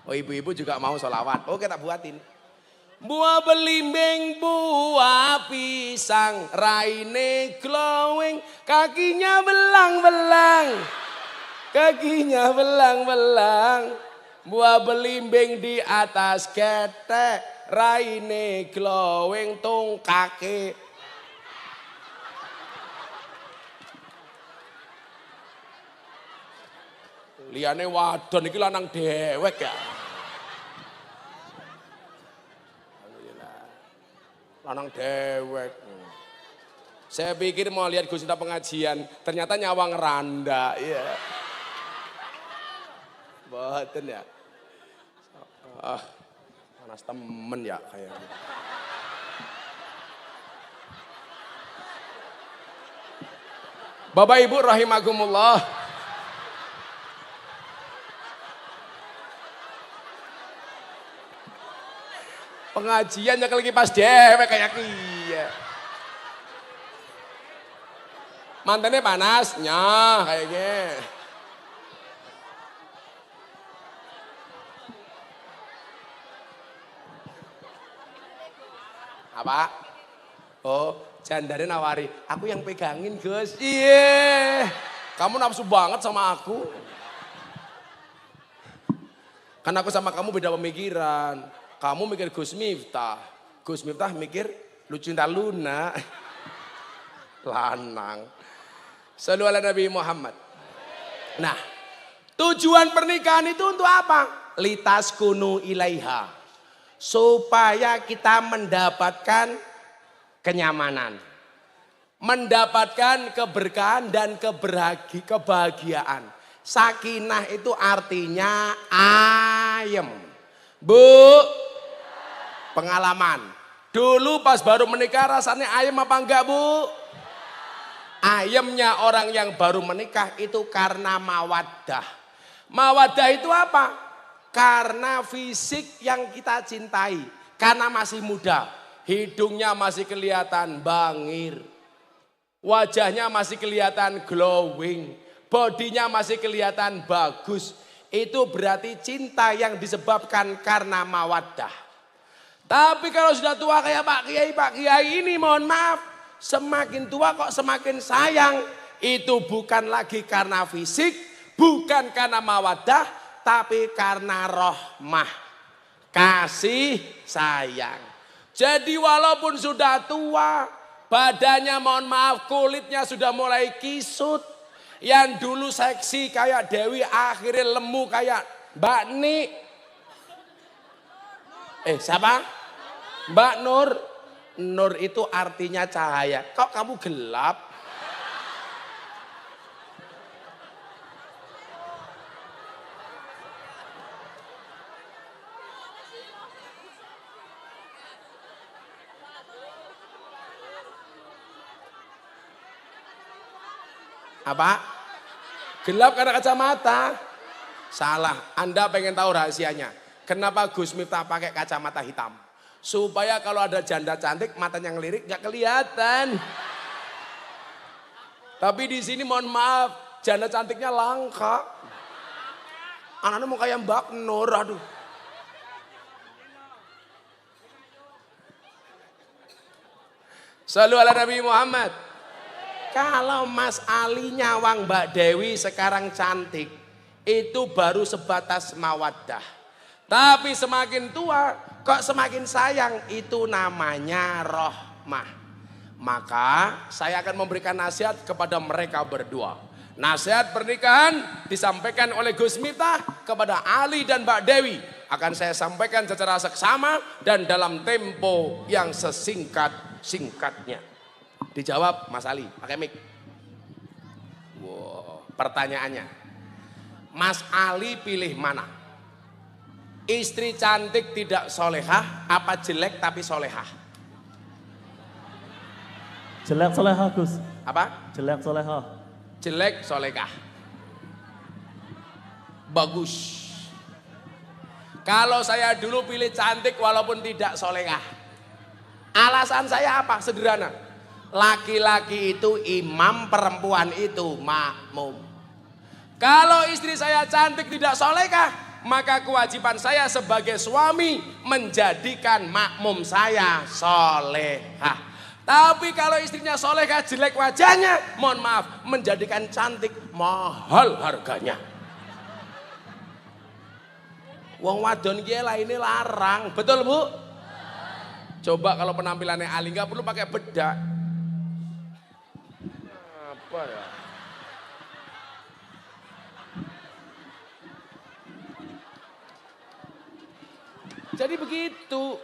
Oh ibu-ibu juga mau sholawat. Oke tak buatin. Buah belimbing, buah pisang, raine glowing, kakinya belang-belang. Buah belimbing di atas ketek, raine glowing tungkake. Liyane wadon iki lanang dewek ya. Alhamdulillah. Lanang dewek. Saya pikir mau lihat Gus Miftah pengajian, ternyata nyawang randa. Iya. Boten ya. Panas temen ya kayaknya. Bapak Ibu rahimakumullah. Pengajiannya lagi pas dewek kayak kia. Mantannya panasnya kayaknya. Apa? Oh, jandane nawari. Aku yang pegangin, Gus. Iya. Kamu nafsu banget sama aku. Kan aku sama kamu beda pemikiran. Kamu mikir Gus Miftah. Gus Miftah mikir Lucinta Luna. Lanang. Shallu ala Nabi Muhammad. Nah, tujuan pernikahan itu untuk apa? Litas kunu ilaiha. Supaya kita mendapatkan kenyamanan. Mendapatkan keberkahan dan kebahagiaan. Sakinah itu artinya ayem. Bu, pengalaman. Dulu pas baru menikah rasanya ayem apa enggak Bu? Ayemnya orang yang baru menikah itu karena mawaddah. Mawaddah itu apa? Karena fisik yang kita cintai. Karena masih muda. hidungnya masih kelihatan bangir, wajahnya masih kelihatan glowing, bodinya masih kelihatan bagus. Itu berarti cinta yang disebabkan karena mawaddah. Tapi kalau sudah tua kayak Pak Kiai ini, mohon maaf, semakin tua kok semakin sayang. Itu bukan lagi karena fisik, bukan karena mawaddah, tapi karena rahmah, kasih sayang. Jadi walaupun sudah tua, badannya mohon maaf kulitnya sudah mulai kisut. Yang dulu seksi kayak Dewi akhirnya lemu kayak Mbak Ni. Siapa? Mbak Nur. Nur itu artinya cahaya. Kok kamu gelap? Apa? Gelap karena kacamata? Salah, Anda pengen tahu rahasianya. Kenapa Gus Miftah pakai kacamata hitam? Supaya kalau ada janda cantik matanya ngelirik gak kelihatan. Tapi di sini mohon maaf, janda cantiknya langka. Anaknya mau kayak Mbak Nur, aduh. Shallu ala Nabi Muhammad. Kalau Mas Ali nyawang Mbak Dewi sekarang cantik, itu baru sebatas mawaddah. Tapi semakin tua, kok semakin sayang, itu namanya rahmah. Maka saya akan memberikan nasihat kepada mereka berdua. Nasihat pernikahan disampaikan oleh Gus Miftah kepada Ali dan Mbak Dewi. Akan saya sampaikan secara seksama dan dalam tempo yang sesingkat-singkatnya. Dijawab Mas Ali, pakai mic. Wow, pertanyaannya, Mas Ali pilih mana? Istri cantik tidak solehah, apa jelek tapi solehah? Jelek solehah, Gus. Apa? Jelek solehah. Jelek solehah. Bagus. Kalau saya dulu pilih cantik walaupun tidak solehah. Alasan saya apa? Sederhana. Laki-laki itu imam, perempuan itu makmum. Kalau istri saya cantik tidak solehah, maka kewajiban saya sebagai suami menjadikan makmum saya solehah. Tapi kalau istrinya solehah jelek wajahnya, mohon maaf, menjadikan cantik mahal harganya. Wong wadon ki ini larang, betul Bu? Coba kalau penampilannya Ali nggak perlu pakai bedak. Apa ya? Jadi begitu.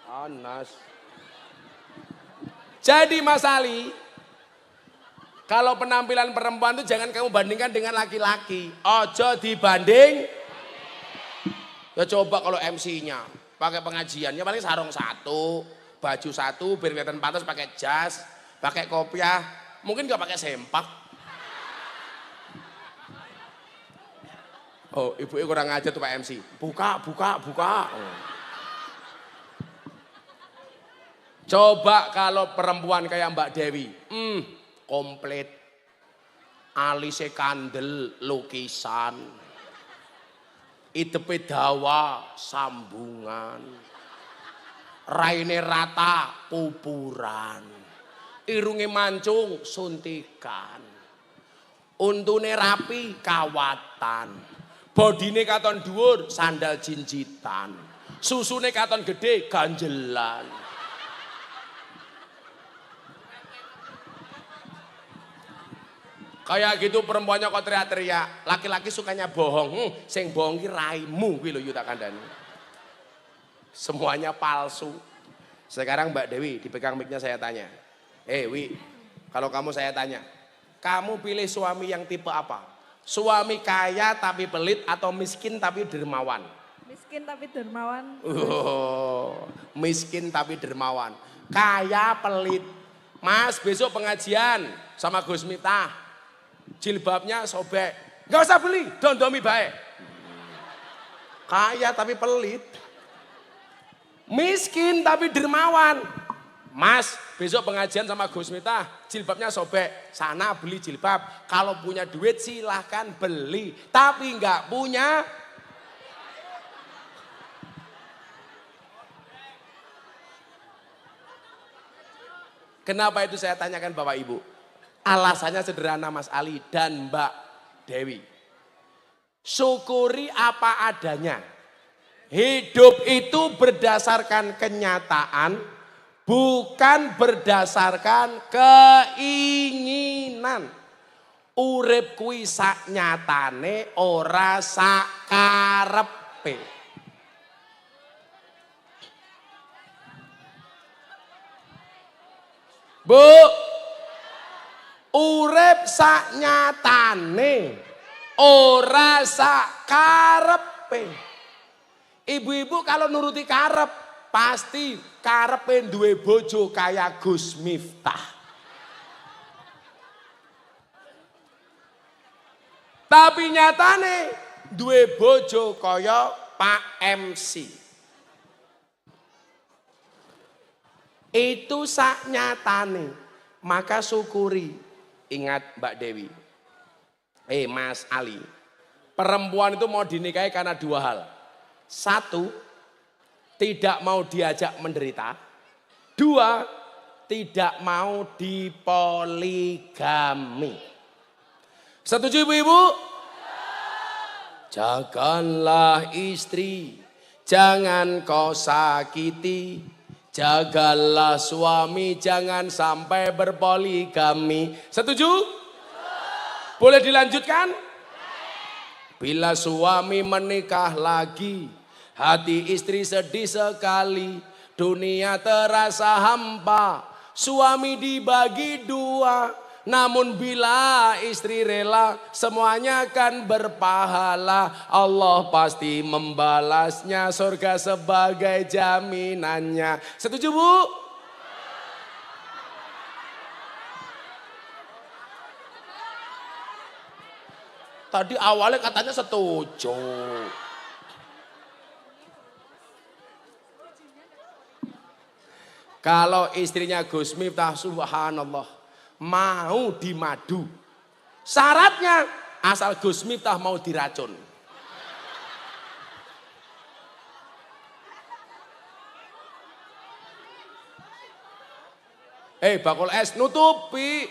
Anas. Jadi Mas Ali, kalau penampilan perempuan itu jangan kamu bandingkan dengan laki-laki. Ojo dibanding. Ya coba kalau MC-nya pakai pengajiannya paling sarung satu, baju satu, biar kelihatan pantas, pakai jas, pakai kopiah, mungkin nggak pakai sempak. Oh, ibu kurang aja tuh Pak MC. Buka. Oh. Coba kalau perempuan kayak Mbak Dewi, komplit. Alise kandel lukisan. Idepe dawa sambungan. Raine rata pupuran. Irunge mancung suntikan. Untune rapi kawatan. Bodine katon dhuwur sandal jinjitan. Susune katon gede ganjelan. Kayak gitu perempuannya kok teriak-teriak. Laki-laki sukanya bohong. Sing bohong ki raimu kuwi lho yu tak kandhani. Semuanya palsu. Sekarang Mbak Dewi dipegang mic-nya saya tanya. Wi, kalau kamu saya tanya, kamu pilih suami yang tipe apa? Suami kaya tapi pelit atau miskin tapi dermawan? Miskin tapi dermawan. Miskin tapi dermawan. Kaya pelit. Mas besok pengajian sama Gus Miftah. Jilbabnya sobek. Gak usah beli, dondomi baik. Kaya tapi pelit. Miskin tapi dermawan. Mas, besok pengajian sama Gus Miftah, jilbabnya sobek. Sana beli jilbab. Kalau punya duit silahkan beli. Tapi nggak punya. Kenapa itu saya tanyakan Bapak Ibu? Alasannya sederhana Mas Ali dan Mbak Dewi. Syukuri apa adanya. Hidup itu berdasarkan kenyataan, bukan berdasarkan keinginan. Urip kuwi sak nyatane ora sak karepe. Bu, urip sak nyatane ora sak karepe. Ibu-ibu kalau nuruti karep pasti karepe duwe bojo kaya Gus Miftah. Tapi nyatane duwe bojo kaya Pak MC. Itu sak nyatane. Maka syukuri. Ingat Mbak Dewi. Mas Ali. Perempuan itu mau dinikahi karena dua hal. Satu, tidak mau diajak menderita. Dua, tidak mau dipoligami. Setuju ibu-ibu? Jagalah istri, jangan kau sakiti. Jagalah suami, jangan sampai berpoligami. Setuju? Boleh dilanjutkan? Bila suami menikah lagi, hati istri sedih sekali, dunia terasa hampa, suami dibagi dua. Namun bila istri rela, semuanya akan berpahala. Allah pasti membalasnya, surga sebagai jaminannya. Setuju Bu? Tadi awalnya katanya setuju. Kalau istrinya Gus Miftah, subhanallah, mau dimadu. Syaratnya asal Gus Miftah mau diracun. Bakul es nutupi.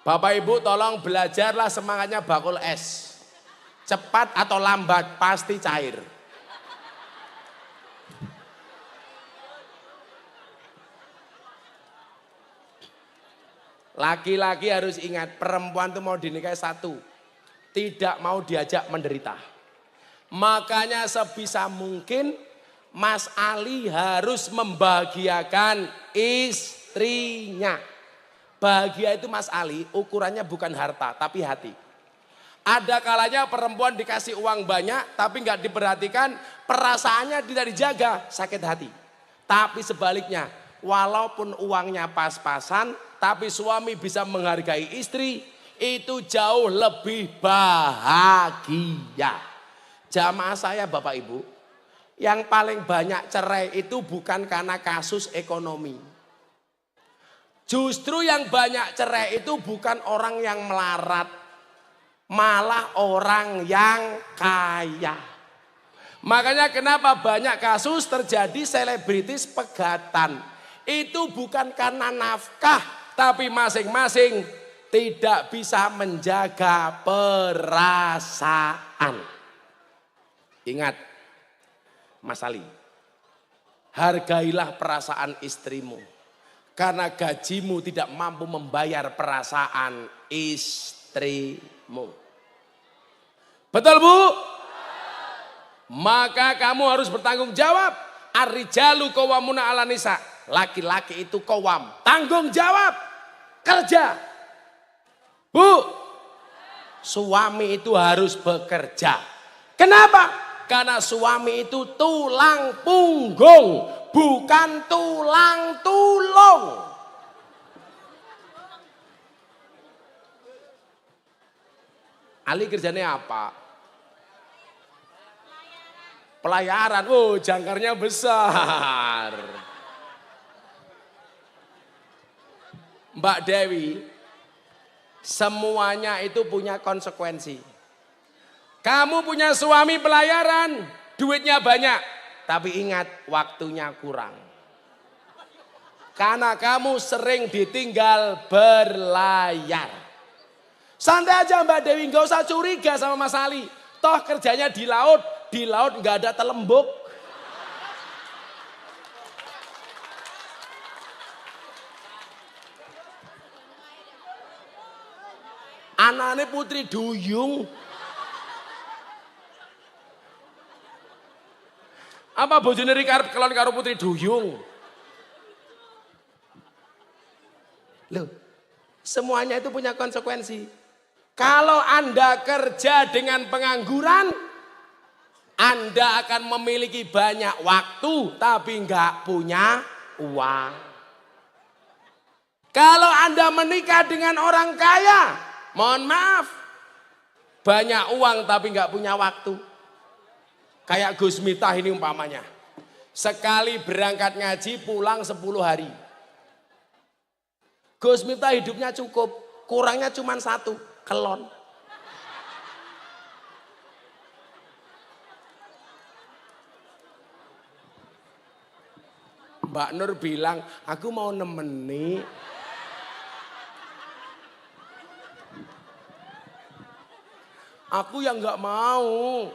Bapak Ibu tolong belajarlah semangatnya bakul es. Cepat atau lambat pasti cair. Laki-laki harus ingat, perempuan itu mau dinikahi satu, tidak mau diajak menderita. Makanya sebisa mungkin Mas Ali harus membahagiakan istrinya. Bahagia itu Mas Ali ukurannya bukan harta tapi hati. Ada kalanya perempuan dikasih uang banyak tapi nggak diperhatikan, perasaannya tidak dijaga, sakit hati. Tapi sebaliknya, walaupun uangnya pas-pasan tapi suami bisa menghargai istri, itu jauh lebih bahagia. Jamaah saya Bapak Ibu, yang paling banyak cerai itu bukan karena kasus ekonomi. Justru yang banyak cerai itu bukan orang yang melarat, malah orang yang kaya. Makanya kenapa banyak kasus terjadi selebritis pegatan. Itu bukan karena nafkah, tapi masing-masing tidak bisa menjaga perasaan. Ingat, Mas Ali, hargailah perasaan istrimu. Karena gajimu tidak mampu membayar perasaan istrimu. Betul Bu? Maka kamu harus bertanggung jawab. Ar-rijalu qawwamuna 'alan nisa. Laki-laki itu qawwam, tanggung jawab, kerja. Bu, suami itu harus bekerja. Kenapa? Karena suami itu tulang punggung, bukan tulang tulung. Ali kerjanya apa? Pelayaran. Oh, jangkarnya besar. Mbak Dewi, semuanya itu punya konsekuensi. Kamu punya suami pelayaran, duitnya banyak, tapi ingat waktunya kurang. Karena kamu sering ditinggal berlayar. Santai aja Mbak Dewi, nggak usah curiga sama Mas Ali. Toh kerjanya di laut nggak ada telembuk. Anaknya Putri Duyung. Apa bojone Rika kelon karo Putri Duyung? Loh, semuanya itu punya konsekuensi. Kalau Anda kerja dengan pengangguran, Anda akan memiliki banyak waktu tapi nggak punya uang. Kalau Anda menikah dengan orang kaya, mohon maaf, banyak uang tapi nggak punya waktu. Kayak Gus Miftah ini umpamanya. Sekali berangkat ngaji pulang 10 hari. Gus Miftah hidupnya cukup, kurangnya cuma 1, kelon. Mbak Nur bilang, aku mau nemeni. Aku yang nggak mau.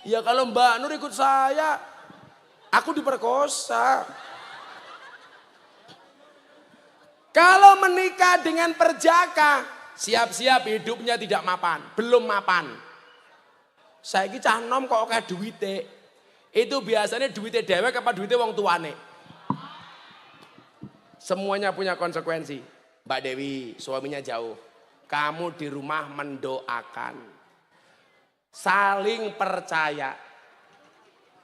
Ya kalau Mbak Nur ikut saya, aku diperkosa. Kalau menikah dengan perjaka, siap-siap hidupnya tidak mapan, belum mapan. Saya ini cah nom kok kayak duite. Itu biasanya duite dewek apa duite wong tuane. Semuanya punya konsekuensi. Mbak Dewi, suaminya jauh. Kamu di rumah mendoakan. Saling percaya.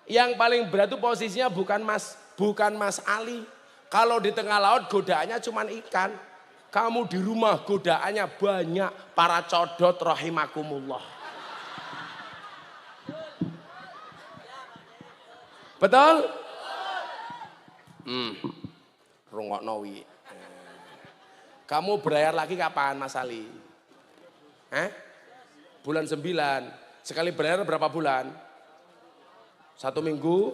Yang paling berat itu posisinya bukan Mas Ali. Kalau di tengah laut godaannya cuma ikan. Kamu di rumah godaannya banyak. Para codot rahimakumullah. Betul? Rungokno wi. Kamu berlayar lagi kapan Mas Ali? Bulan 9. Sekali berlayar berapa bulan? 1 minggu?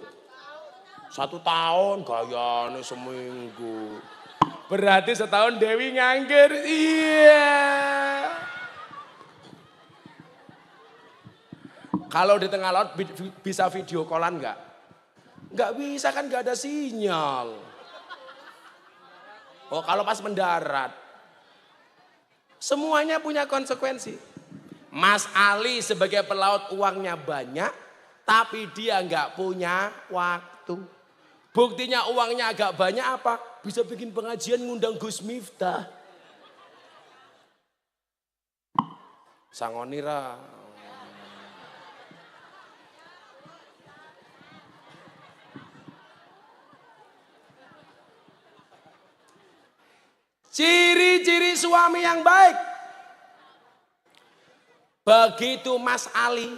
1 tahun, gayane seminggu. Berarti setahun Dewi nganggur. Iya. Kalau di tengah laut bisa video callan enggak? Enggak bisa kan enggak ada sinyal. Oh kalau pas mendarat. Semuanya punya konsekuensi. Mas Ali sebagai pelaut uangnya banyak, tapi dia nggak punya waktu. Buktinya uangnya agak banyak apa? Bisa bikin pengajian ngundang Gus Miftah. Sangonira. Ciri-ciri suami yang baik. Begitu Mas Ali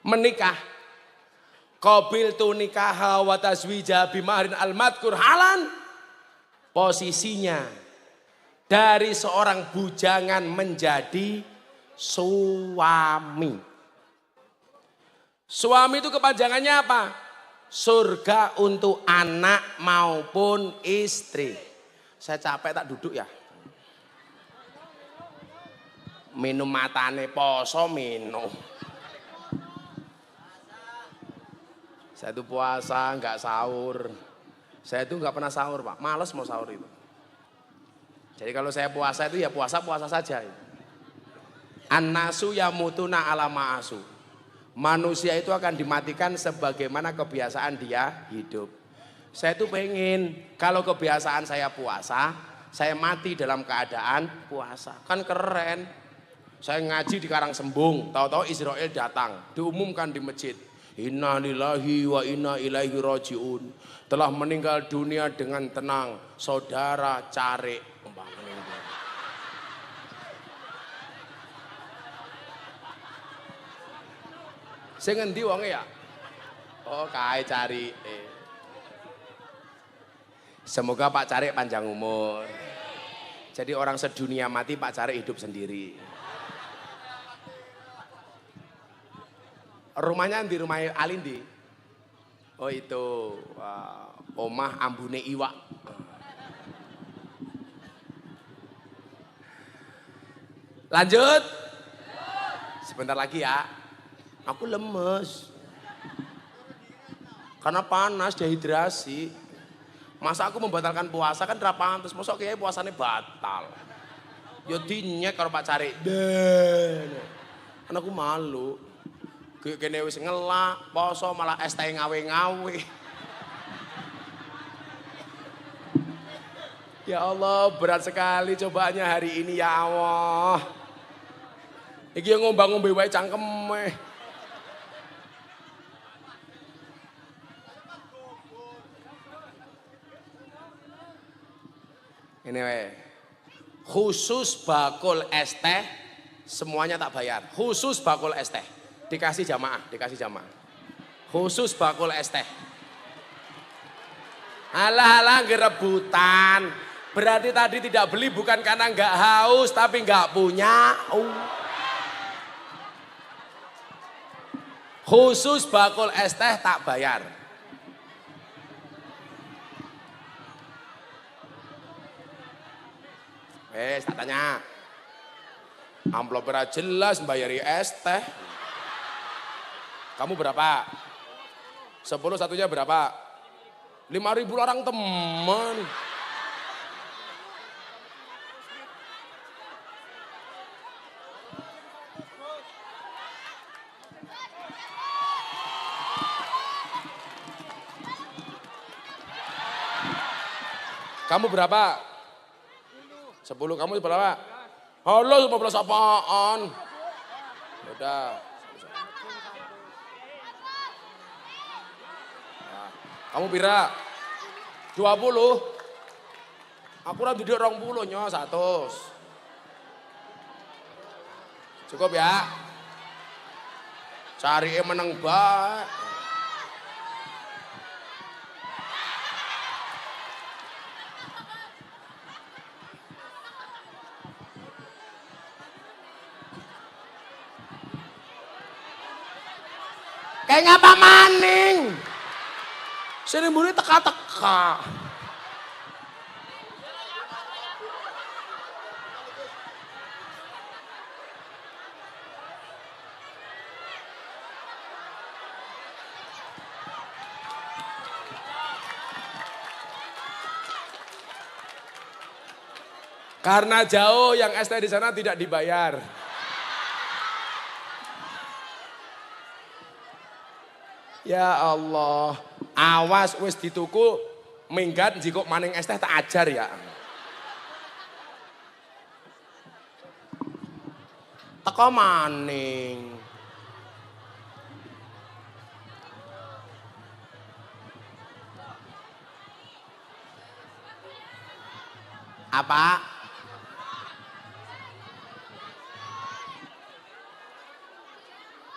menikah, qabiltu nikaha wa tazwija bimahrin al-madkur halan, posisinya dari seorang bujangan menjadi suami. Suami itu kepanjangannya apa? Surga untuk anak maupun istri. Saya capek tak duduk ya. Minum matane poso minum. Saya itu puasa nggak sahur. Saya itu nggak pernah sahur Pak, males mau sahur itu. Jadi kalau saya puasa itu ya puasa saja. An-nasu yamutuna ala ma'asu. Manusia itu akan dimatikan sebagaimana kebiasaan dia hidup. Saya itu pengen kalau kebiasaan saya puasa, saya mati dalam keadaan puasa. Kan keren. Saya ngaji di Karangsembung, tahu-tahu Israel datang, diumumkan di masjid. Inna lillahi wa inna ilaihi rajiun. Telah meninggal dunia dengan tenang saudara Carik. Sing ngendi wonge ya? Oh, kae Carik. Semoga Pak Carik panjang umur. Jadi orang sedunia mati, Pak Carik hidup sendiri. Rumahnya di rumah Alindi. Oh itu, omah ambune iwak. Lanjut. Sebentar lagi ya. Aku lemes. Karena panas, dehidrasi. Masa aku membatalkan puasa kan ra pantes. Masa kayak puasanya batal. Yo dinyek karo Pak Carik. Kan aku malu. Kene wis ngelak, poso malah es teh ngawe-ngawe. Ya Allah, berat sekali cobaannya hari ini ya Allah. Iki yang ngombang-ngombe wae cangkeme. Ini wae. Khusus bakul es teh semuanya tak bayar. Khusus bakul es teh. Dikasih jamaah. Khusus bakul es teh. Alah gerebutan. Berarti tadi tidak beli bukan karena nggak haus tapi nggak punya. Khusus bakul es teh tak bayar. Tak tanya. Amplop jelas bayari es teh. Kamu berapa? 10 satunya berapa? 5.000 orang teman. Kamu berapa? 10, kamu berapa? Halo, 15 apaan? Udah. Kamu pira? 20. Aku ora duduk 20 nyo 100. Cukup ya. Cari meneng bae. Kayak ngapa maning? Sini muni teka-teka. Karena jauh yang ST di sana tidak dibayar. Ya Allah, awas wis dituku minggat jika maning es teh tak ajar ya. Teko maning. Apa?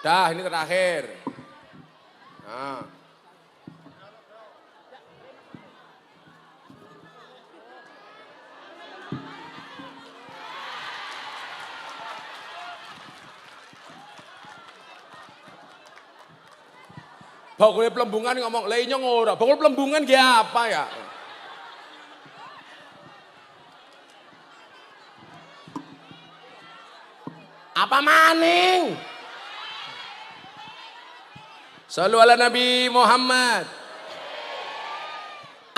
Dah, ini terakhir. Nah. Bakul pelembungan ngomong, lainnya ngora. Bakul pelembungan kayak apa ya? Apa maning? Shallu ala Nabi Muhammad.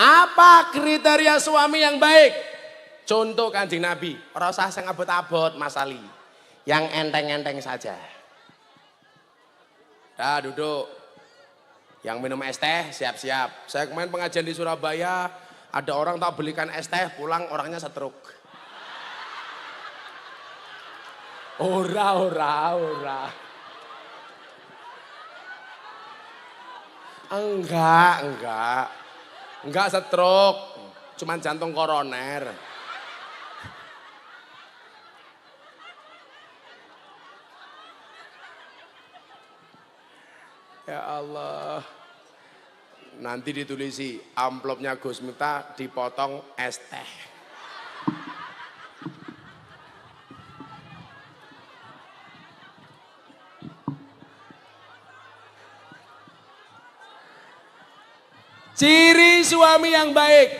Apa kriteria suami yang baik? Contoh Kanjeng Nabi, ora usah sing abot-abot Mas Ali. Yang enteng-enteng saja. Dah duduk. Yang minum es teh siap-siap. Saya kemarin pengajian di Surabaya, ada orang tak belikan es teh, pulang orangnya stroke. Ora. Enggak. Enggak stroke, cuman jantung koroner. Ya Allah. Nanti ditulisi amplopnya Gus Miftah dipotong es teh. Ciri suami yang baik.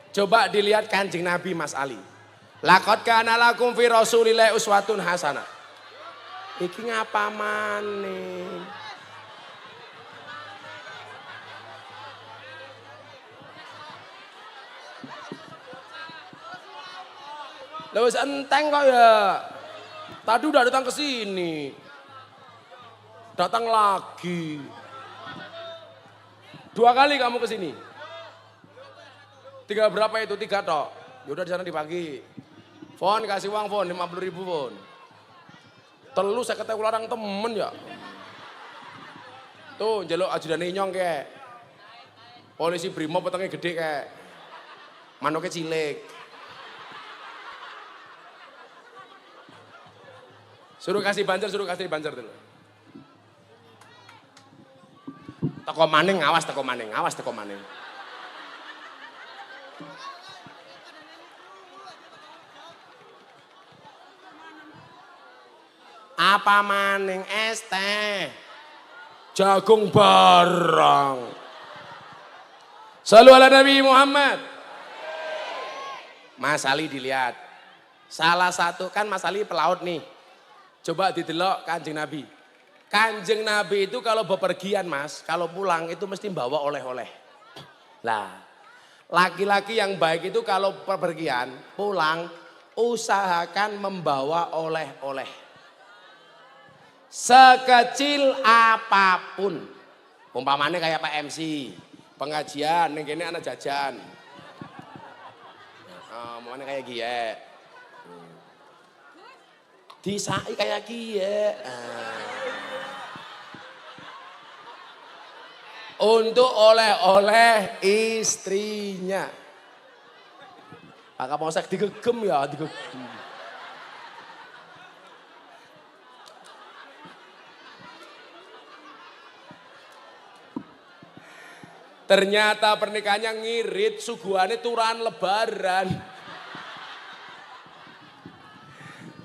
Coba dilihat Kanjeng Nabi Mas Ali. Laqad kana lakum fi Rasulillahi uswatun hasanah. Iki ngapa maneh? Lah wis enteng kok ya. Tadi udah datang ke sini. Datang lagi. 2 kali kamu ke sini. 3 berapa itu? 3 tok. Yaudah di sana dibagi. Fon kasih uang Fon 50.000 Fon. Telu saya ketemu larang temen ya. Tuh njaluk ajudane nyong kek. Polisi Brimob petenge gede kek. Manuknya cilik. Suruh kasih banjar dulu. Teko maning, awas teko maning. Apa maning es teh? Jagung barang. Shallu ala Nabi Muhammad. Mas Ali dilihat. Salah satu kan Mas Ali pelaut nih. Coba didelok Kanjeng Nabi. Kanjeng Nabi itu kalau bepergian Mas, kalau pulang itu mesti bawa oleh-oleh. Lah, laki-laki yang baik itu kalau bepergian, pulang, usahakan membawa oleh-oleh. Sekecil apapun. Umpamanya kayak Pak MC, pengajian, ning kene ana jajan. Umpamanya kayak gie. Disai kayak gie. Untuk oleh-oleh istrinya. Pak Kapolsek digegem ya, digegem. Ternyata pernikahannya ngirit, suguhannya turan lebaran.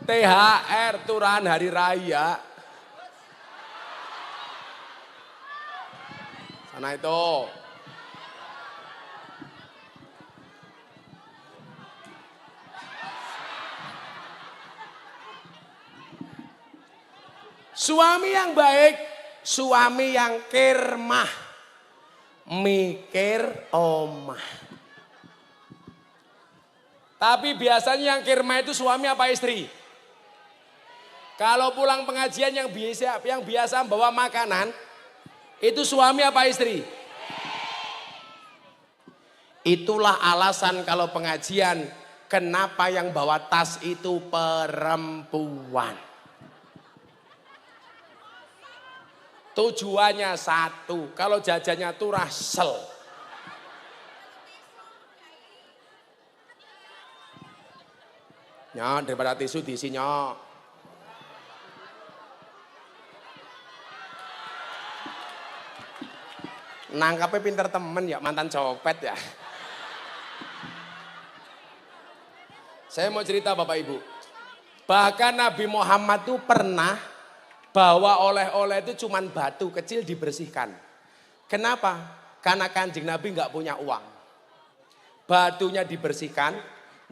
THR, turan hari raya. Sana itu. Suami yang baik, suami yang kirmah, mikir omah. Tapi biasanya yang kirmah itu suami apa istri? Kalau pulang pengajian yang biasa bawa makanan, itu suami apa istri? Itulah alasan kalau pengajian, kenapa yang bawa tas itu perempuan. Tujuannya satu, kalau jajannya tuh rasel. Nyok, daripada tisu diisi nyok. Nangkapnya pinter temen ya, mantan copet ya. Saya mau cerita Bapak Ibu. Bahkan Nabi Muhammad tuh pernah bawa oleh-oleh itu cuman batu kecil dibersihkan. Kenapa? Karena Kanjeng Nabi nggak punya uang. Batunya dibersihkan,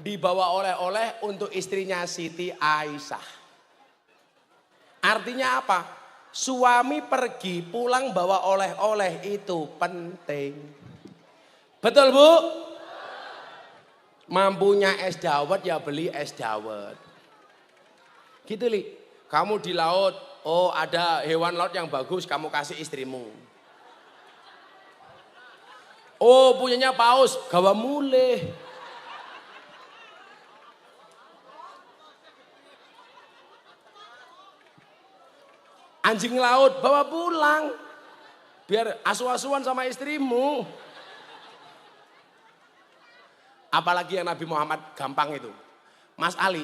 dibawa oleh-oleh untuk istrinya Siti Aisyah. Artinya apa? Suami pergi pulang bawa oleh-oleh itu penting. Betul Bu? Mampunya es dawet ya beli es dawet. Gitu Li. Kamu di laut, oh ada hewan laut yang bagus kamu kasih istrimu. Oh punyanya paus, gawa mulih. Anjing laut bawa pulang. Biar asu-asuan sama istrimu. Apalagi yang Nabi Muhammad gampang itu. Mas Ali,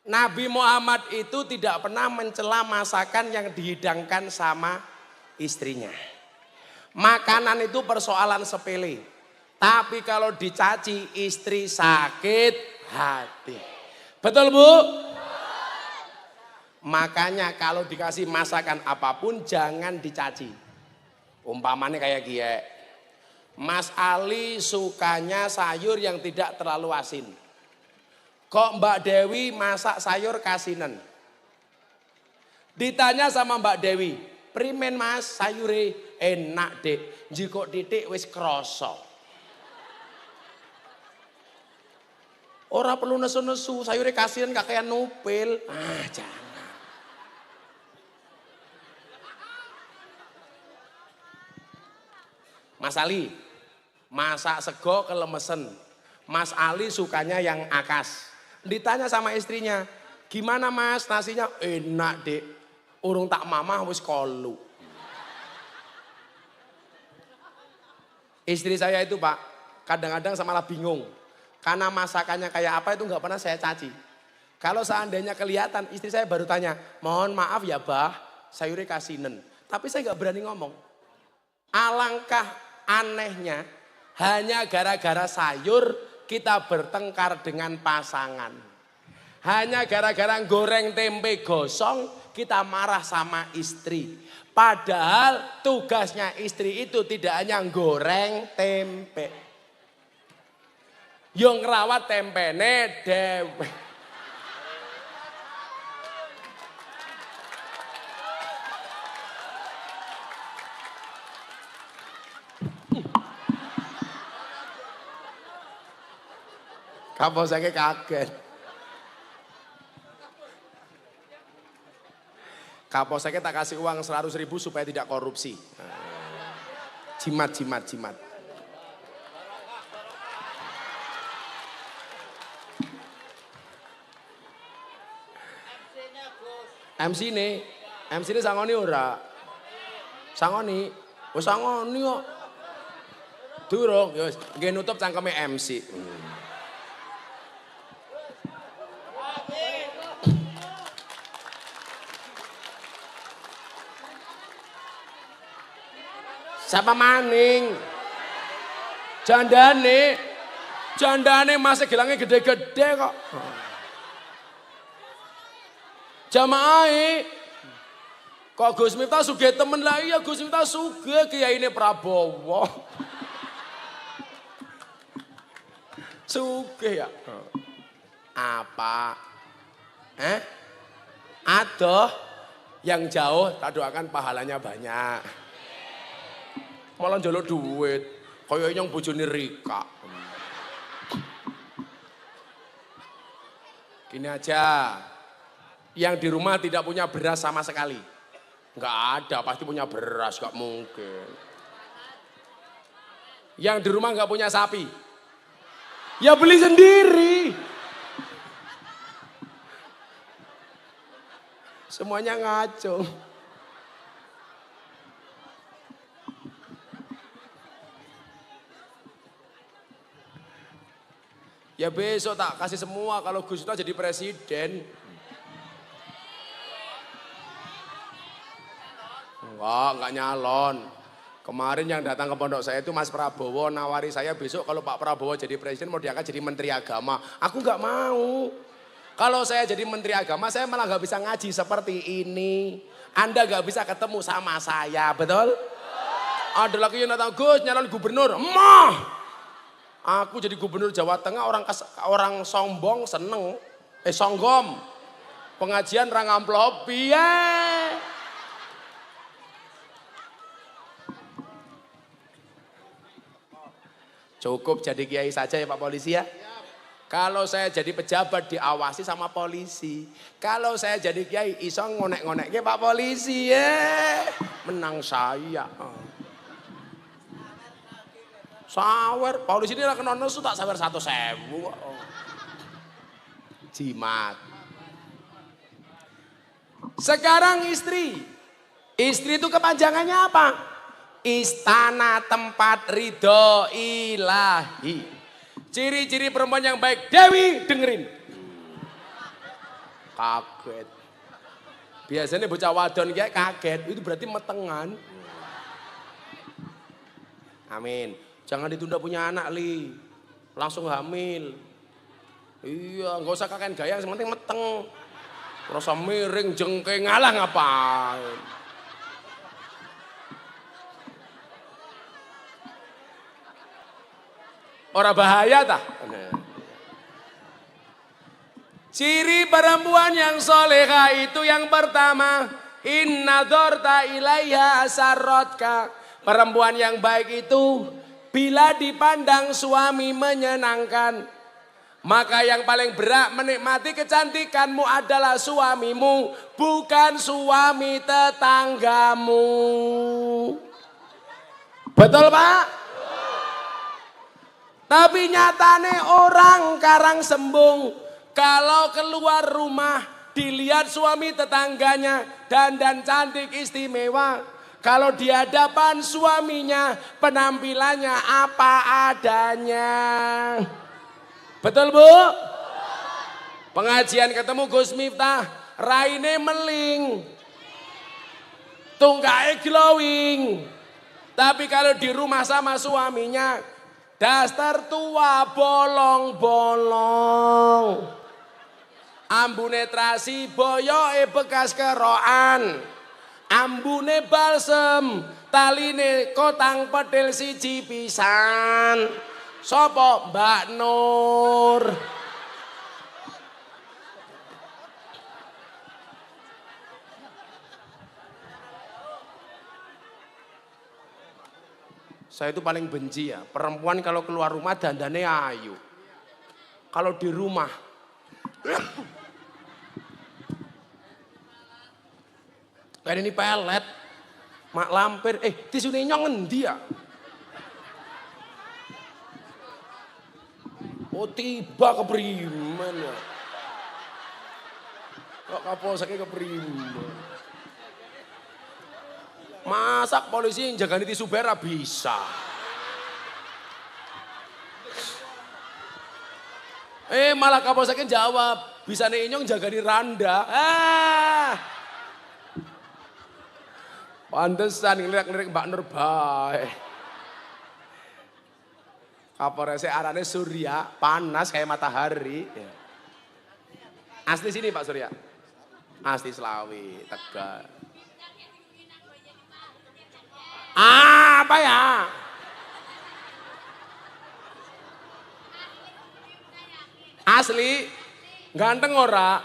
Nabi Muhammad itu tidak pernah mencela masakan yang dihidangkan sama istrinya. Makanan itu persoalan sepele. Tapi kalau dicaci istri sakit hati. Betul Bu? Makanya kalau dikasih masakan apapun jangan dicaci. Umpamanya kayak gini. Mas Ali sukanya sayur yang tidak terlalu asin. Kok Mbak Dewi masak sayur kasinan? Ditanya sama Mbak Dewi, primen mas sayure enak dek, jika titik wis kroso. Ora perlu nesu-nesu, sayure kasinan kakean nupil. Jangan. Mas Ali, masak sego kelemesen. Mas Ali sukanya yang akas. Ditanya sama istrinya, gimana mas nasinya? Enak dek, urung tak mamah wis kolu. Istri saya itu Pak, kadang-kadang sama malah bingung. Karena masakannya kayak apa itu nggak pernah saya caci. Kalau seandainya kelihatan, istri saya baru tanya, mohon maaf ya bah, sayurnya kasinen. Tapi saya nggak berani ngomong. Alangkah anehnya, hanya gara-gara sayur kita bertengkar dengan pasangan. Hanya gara-gara goreng tempe gosong kita marah sama istri. Padahal tugasnya istri itu tidak hanya goreng tempe. Yang ngerawat tempene dewe. Kapolseknya kaget. Kapolseknya tak kasih uang 100.000 supaya tidak korupsi. Jimat. MC ini sangoni ora? Sangoni? Oh sangoni kok. Durung, yos, nggih nutup cangkeme MC. Siapa maning? Jandane masih gelangnya gede-gede kok. Jamaah kok Gus Miftah sugih temen lah, iya Gus Miftah sugih kiyaine Prabowo. Sugih ya. Apa? Adoh yang jauh tak doakan pahalanya banyak. Malah njaluk duit, kaya yang bojone Rika. Gini aja, yang di rumah tidak punya beras sama sekali. Enggak ada, pasti punya beras, enggak mungkin. Yang di rumah enggak punya sapi, ya beli sendiri. Semuanya ngaco. Ya besok tak kasih semua kalau Gus Miftah jadi presiden. Enggak nyalon. Kemarin yang datang ke pondok saya itu Mas Prabowo nawari saya besok kalau Pak Prabowo jadi presiden mau diangkat jadi menteri agama. Aku enggak mau. Kalau saya jadi menteri agama saya malah enggak bisa ngaji seperti ini. Anda enggak bisa ketemu sama saya, betul? Ada lagi yang datang, Gus nyalon gubernur. Mah! Aku jadi gubernur Jawa Tengah orang sombong seneng, songgom. Pengajian rang amplop, piye? Cukup jadi kiai saja ya Pak Polisi ya. Kalau saya jadi pejabat diawasi sama polisi. Kalau saya jadi kiai iso ngonek-ngonek ke Pak Polisi ya. Menang saya. Sawer, polisi ini kena nesu tak sawer 1.000. Jimat. Sekarang istri itu kepanjangannya apa? istana tempat ridho ilahi. Ciri-ciri perempuan yang baik, Dewi dengerin. Kaget. Biasanya bocah wadon kayak kaget, itu berarti metengan. Amin. Jangan ditunda punya anak, Li. Langsung hamil. Iya, nggak usah kakek gaya, yang penting meteng. Rasa miring, jengking, ngalah ngapain. Orang bahaya tah? Ciri perempuan yang soleha itu yang pertama, inna dzarta ilaiha sarrotka. Perempuan yang baik itu bila dipandang suami menyenangkan. Maka yang paling berat menikmati kecantikanmu adalah suamimu, bukan suami tetanggamu. Betul Pak? Tapi nyatane orang karang sembung. Kalau keluar rumah dilihat suami tetangganya dandan cantik istimewa. Kalau di hadapan suaminya penampilannya apa adanya. Betul Bu? Pengajian ketemu Gus Miftah, raine meling. Tunggae glowing. Tapi kalau di rumah sama suaminya, dasar tua bolong-bolong. Ambune trasi boyoke bekas kerokan. Ambune balsem, taline kotang petil siji pisan. Sopo Mbak Nur. Saya itu paling benci ya, perempuan kalau keluar rumah dandane ayu. Kalau di rumah kayak ini pelet, mak lampir, tisune nyong ngendi ya? Oh tiba kepriman ya. Kok kapolseknya kepriman. Masak polisi yang jaga tisu bera bisa. Malah kapolseknya jawab, bisa nih inyong jaga di randa. Pantesan ngelirik-ngelirik Mbak Nur bae. Kapolresnya arane Surya, panas kayak matahari. Asli sini Pak Surya. Asli Selawi, Tegal. Apa ya? Asli, ganteng ora?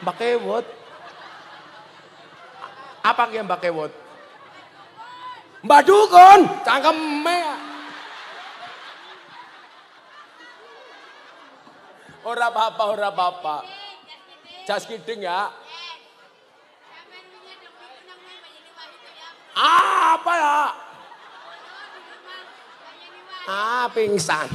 Mbak Kewot. Apa yang Mbak Kewot? Mbak Dukun, cangkeme. Ora apa-apa. Jas kiding ya. Apa ya? Pingsan.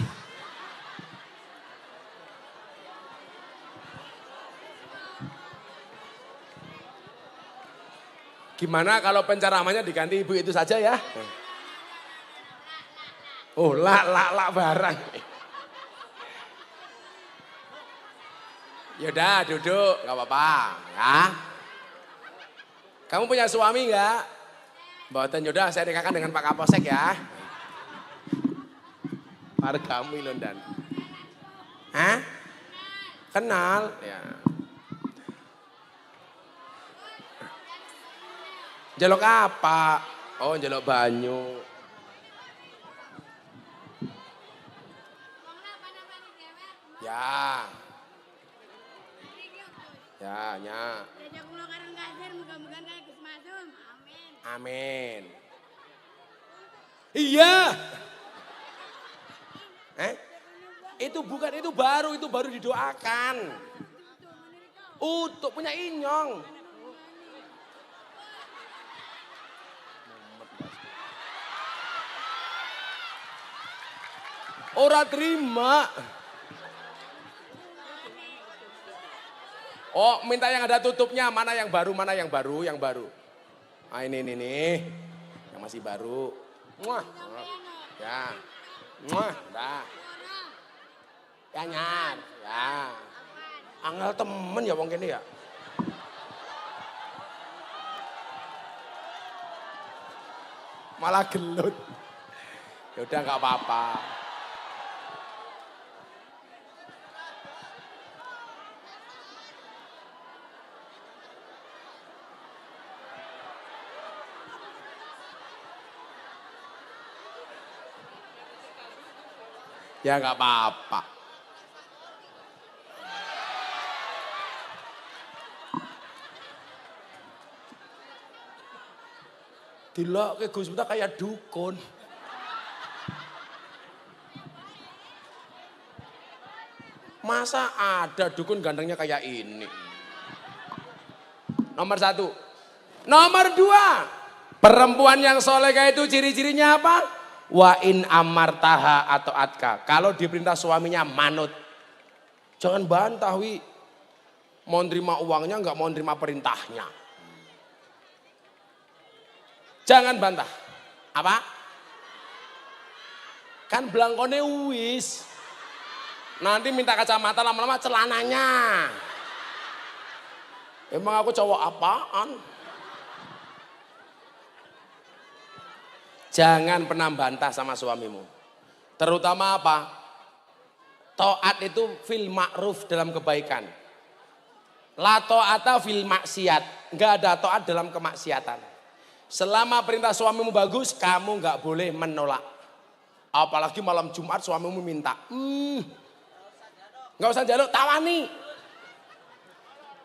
Gimana kalau penceramahnya diganti ibu itu saja ya? Oh, lak barang. Yaudah duduk, gak apa-apa. Ya. Kamu punya suami gak? Mboten, yaudah saya nikahkan dengan Pak Kapolsek ya. Margamu Londan. Hah? Kenal? Ya. Jaluk apa? Oh, jaluk banyu. Ya. Ya, nya. Amin. Iya. Itu baru didoakan. Untuk punya inyong. Ora terima. Oh, minta yang ada tutupnya. Mana yang baru? Yang baru. Ah ini nih, yang masih baru. Muah. Ya. Muah, dah. Ya nyar, ya. Angel temen ya wong kene ya. Malah gelut. Ya udah nggak apa-apa. Ya nggak apa-apa. Dilok ke Gus Miftah kayak dukun. Masa ada dukun gantengnya kayak ini? Nomor 1. Nomor 2. Perempuan yang solehah itu ciri-cirinya apa? Wa in amartaha atau atka. Kalau diperintah suaminya manut. Jangan bantah wi. Mau nerima uangnya nggak mau nerima perintahnya. Jangan bantah. Apa? Kan belangkone wis. Nanti minta kacamata lama-lama celananya. Emang aku cowok apaan? Jangan pernah bantah sama suamimu. Terutama apa? Taat itu fil ma'ruf dalam kebaikan. La ta'ata fil maksiat. Enggak ada taat dalam kemaksiatan. Selama perintah suamimu bagus, kamu nggak boleh menolak. Apalagi malam Jumat suamimu minta. Nggak usah jaluk, tawani.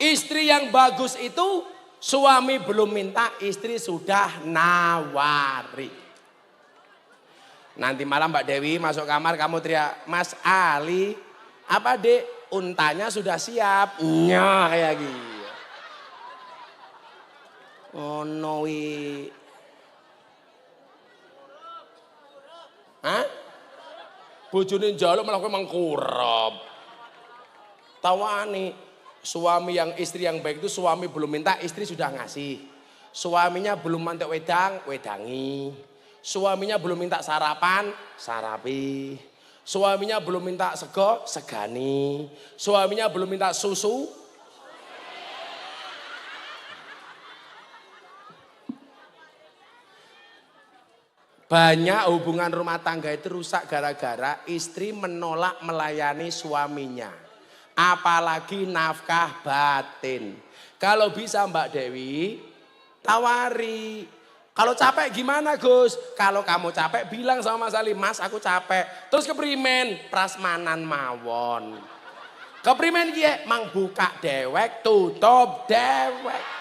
Istri yang bagus itu, suami belum minta, istri sudah nawari. Nanti malam Mbak Dewi masuk kamar, kamu teriak, Mas Ali, apa dek, untanya sudah siap. Nya kayak gitu. Oh no wi. Hah? Bojone njaluk malah kowe mangkurep. Tawani, suami yang istri yang baik itu suami belum minta, istri sudah ngasih. Suaminya belum mantek wedang, wedangi. Suaminya belum minta sarapan, sarapi. Suaminya belum minta sego, segani. Suaminya belum minta susu, banyak hubungan rumah tangga itu rusak gara-gara istri menolak melayani suaminya. Apalagi nafkah batin. Kalau bisa Mbak Dewi, tawari. Kalau capek gimana Gus? Kalau kamu capek bilang sama Mas Ali, Mas aku capek. Terus keprimen, prasmanan mawon. Keprimen kiye, mang buka dewek, tutup dewek.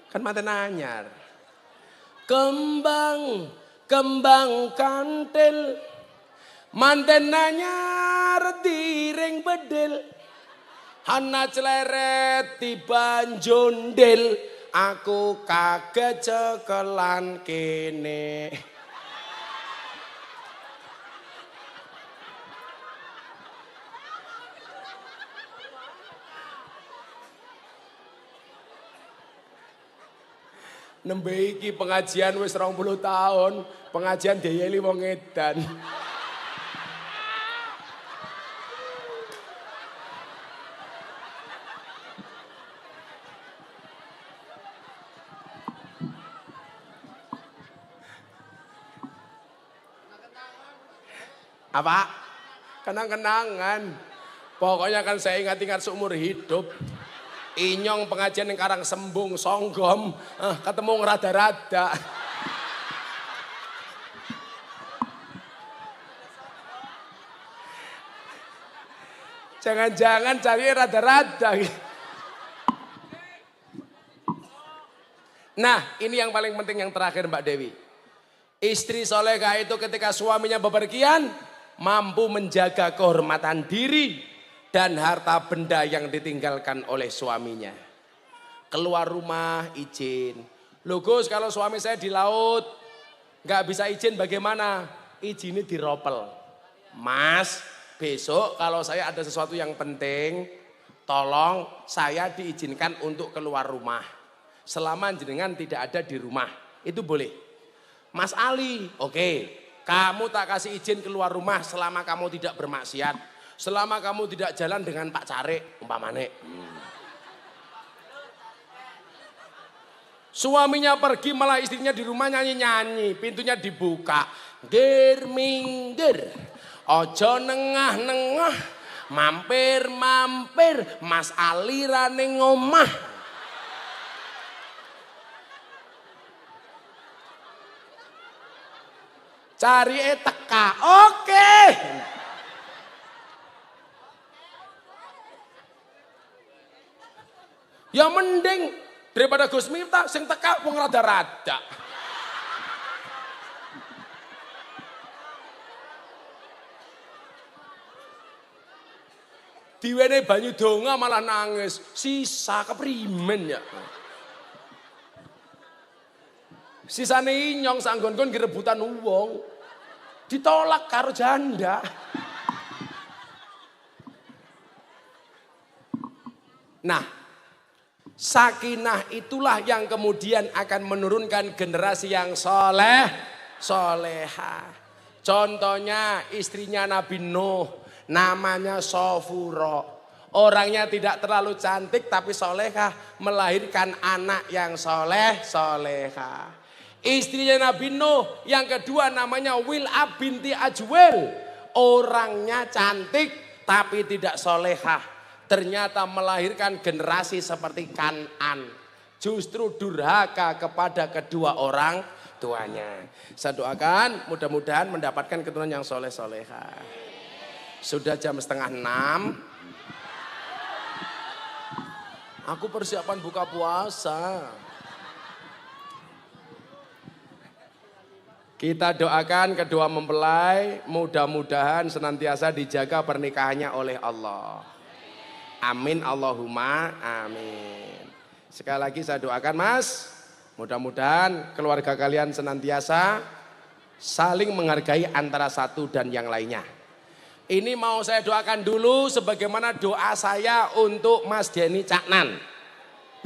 Kan manten anyar. Kembang kantil, manten anyar diring bedil. Hana celeret tiba jondel, aku kaget cekelan kene. Nembe iki pengajian wis 20 tahun, pengajian diayeli wong edan. Apa? Kenang-kenangan. Pokoknya kan saya ingat-ingat seumur hidup. Inyong pengajian yang Karang Sembung, Songgom, ketemu ngerada-rada. Jangan-jangan cari rada-rada. Nah, ini yang paling penting yang terakhir Mbak Dewi. Istri solehah itu ketika suaminya bepergian, mampu menjaga kehormatan diri dan harta benda yang ditinggalkan oleh suaminya. Keluar rumah izin, Loh Gus, kalau suami saya di laut, nggak bisa izin bagaimana? Izinnya diropel. Mas, besok kalau saya ada sesuatu yang penting, tolong saya diizinkan untuk keluar rumah. Selama jenengan tidak ada di rumah, itu boleh. Mas Ali, oke, kamu tak kasih izin keluar rumah selama kamu tidak bermaksiat. Selama kamu tidak jalan dengan Pak Carik, umpamane. Suaminya pergi malah istrinya di rumah nyanyi-nyanyi, pintunya dibuka. Gir minggir, ojo nengah-nengah, mampir-mampir, Mas Ali rane ngomah. Cari teka, oke. Ya mending daripada Gus Miftah sing teka wong rada-rada. Diwene banyu donga malah nangis, sisa keprimen ya. Sisane inyong sanggon-gon rebutan wong. Ditolak karo janda. Nah, sakinah itulah yang kemudian akan menurunkan generasi yang soleh, soleha. Contohnya istrinya Nabi Nuh, namanya Sofuro. Orangnya tidak terlalu cantik tapi soleha, melahirkan anak yang soleh, soleha. Istrinya Nabi Nuh yang kedua namanya Wil'ah binti Ajwel. Orangnya cantik tapi tidak soleha. Ternyata melahirkan generasi seperti Kan'an. Justru durhaka kepada kedua orang tuanya. Saya doakan mudah-mudahan mendapatkan keturunan yang soleh-soleha. Sudah jam 5:30. Aku persiapan buka puasa. Kita doakan kedua mempelai mudah-mudahan senantiasa dijaga pernikahannya oleh Allah. Amin Allahumma amin. Sekali lagi saya doakan Mas, mudah-mudahan keluarga kalian senantiasa saling menghargai antara satu dan yang lainnya. Ini mau saya doakan dulu sebagaimana doa saya untuk Mas Denny Caknan.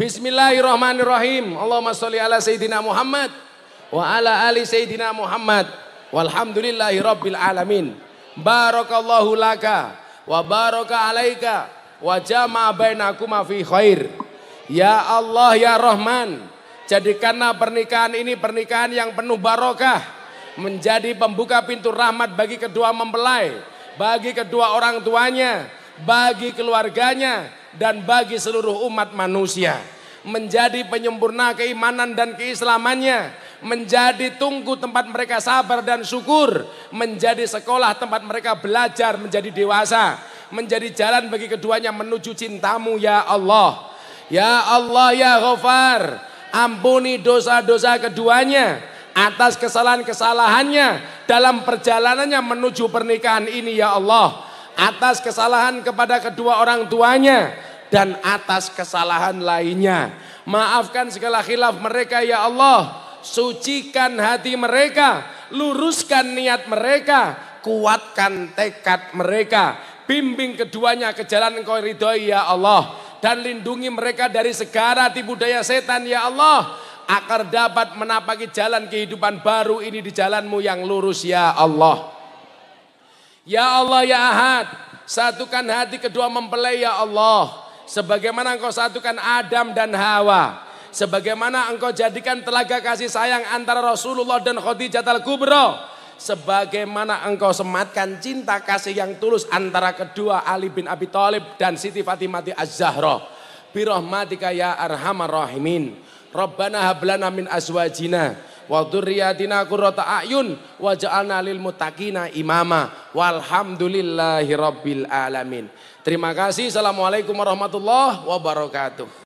Bismillahirrahmanirrahim. Allahumma sholli ala Sayyidina Muhammad wa ala ali Sayyidina Muhammad walhamdulillahi rabbil alamin. Barakallahu laka wa baraka alaika wa jama'a bainakuma fi khair. Ya Allah ya Rahman, jadikanlah pernikahan ini pernikahan yang penuh barokah, menjadi pembuka pintu rahmat bagi kedua mempelai, bagi kedua orang tuanya, bagi keluarganya, dan bagi seluruh umat manusia. Menjadi penyempurna keimanan dan keislamannya, menjadi tunggu tempat mereka sabar dan syukur, menjadi sekolah tempat mereka belajar menjadi dewasa, menjadi jalan bagi keduanya menuju cintamu ya Allah. Ya Allah ya Ghafar, ampuni dosa-dosa keduanya atas kesalahan-kesalahannya dalam perjalanannya menuju pernikahan ini ya Allah, atas kesalahan kepada kedua orang tuanya dan atas kesalahan lainnya. Maafkan segala khilaf mereka ya Allah, sucikan hati mereka, luruskan niat mereka, kuatkan tekad mereka, bimbing keduanya ke jalan Engkau ridhoi ya Allah, dan lindungi mereka dari segala tipu daya setan ya Allah, agar dapat menapaki jalan kehidupan baru ini di jalanmu yang lurus ya Allah. Ya Allah ya Ahad, satukan hati kedua mempelai ya Allah, sebagaimana Engkau satukan Adam dan Hawa, sebagaimana Engkau jadikan telaga kasih sayang antara Rasulullah dan Khadijah al-Kubra, sebagaimana Engkau sematkan cinta kasih yang tulus antara kedua Ali bin Abi Thalib dan Siti Fatimah Az-Zahra. Birahmatika ya arhamar rahimin. Rabbana hablana min azwajina wa dzurriyyatina qurrata a'yun waj'alna lil muttaqina imama. Walhamdulillahi rabbil alamin. Terima kasih. Assalamualaikum warahmatullahi wabarakatuh.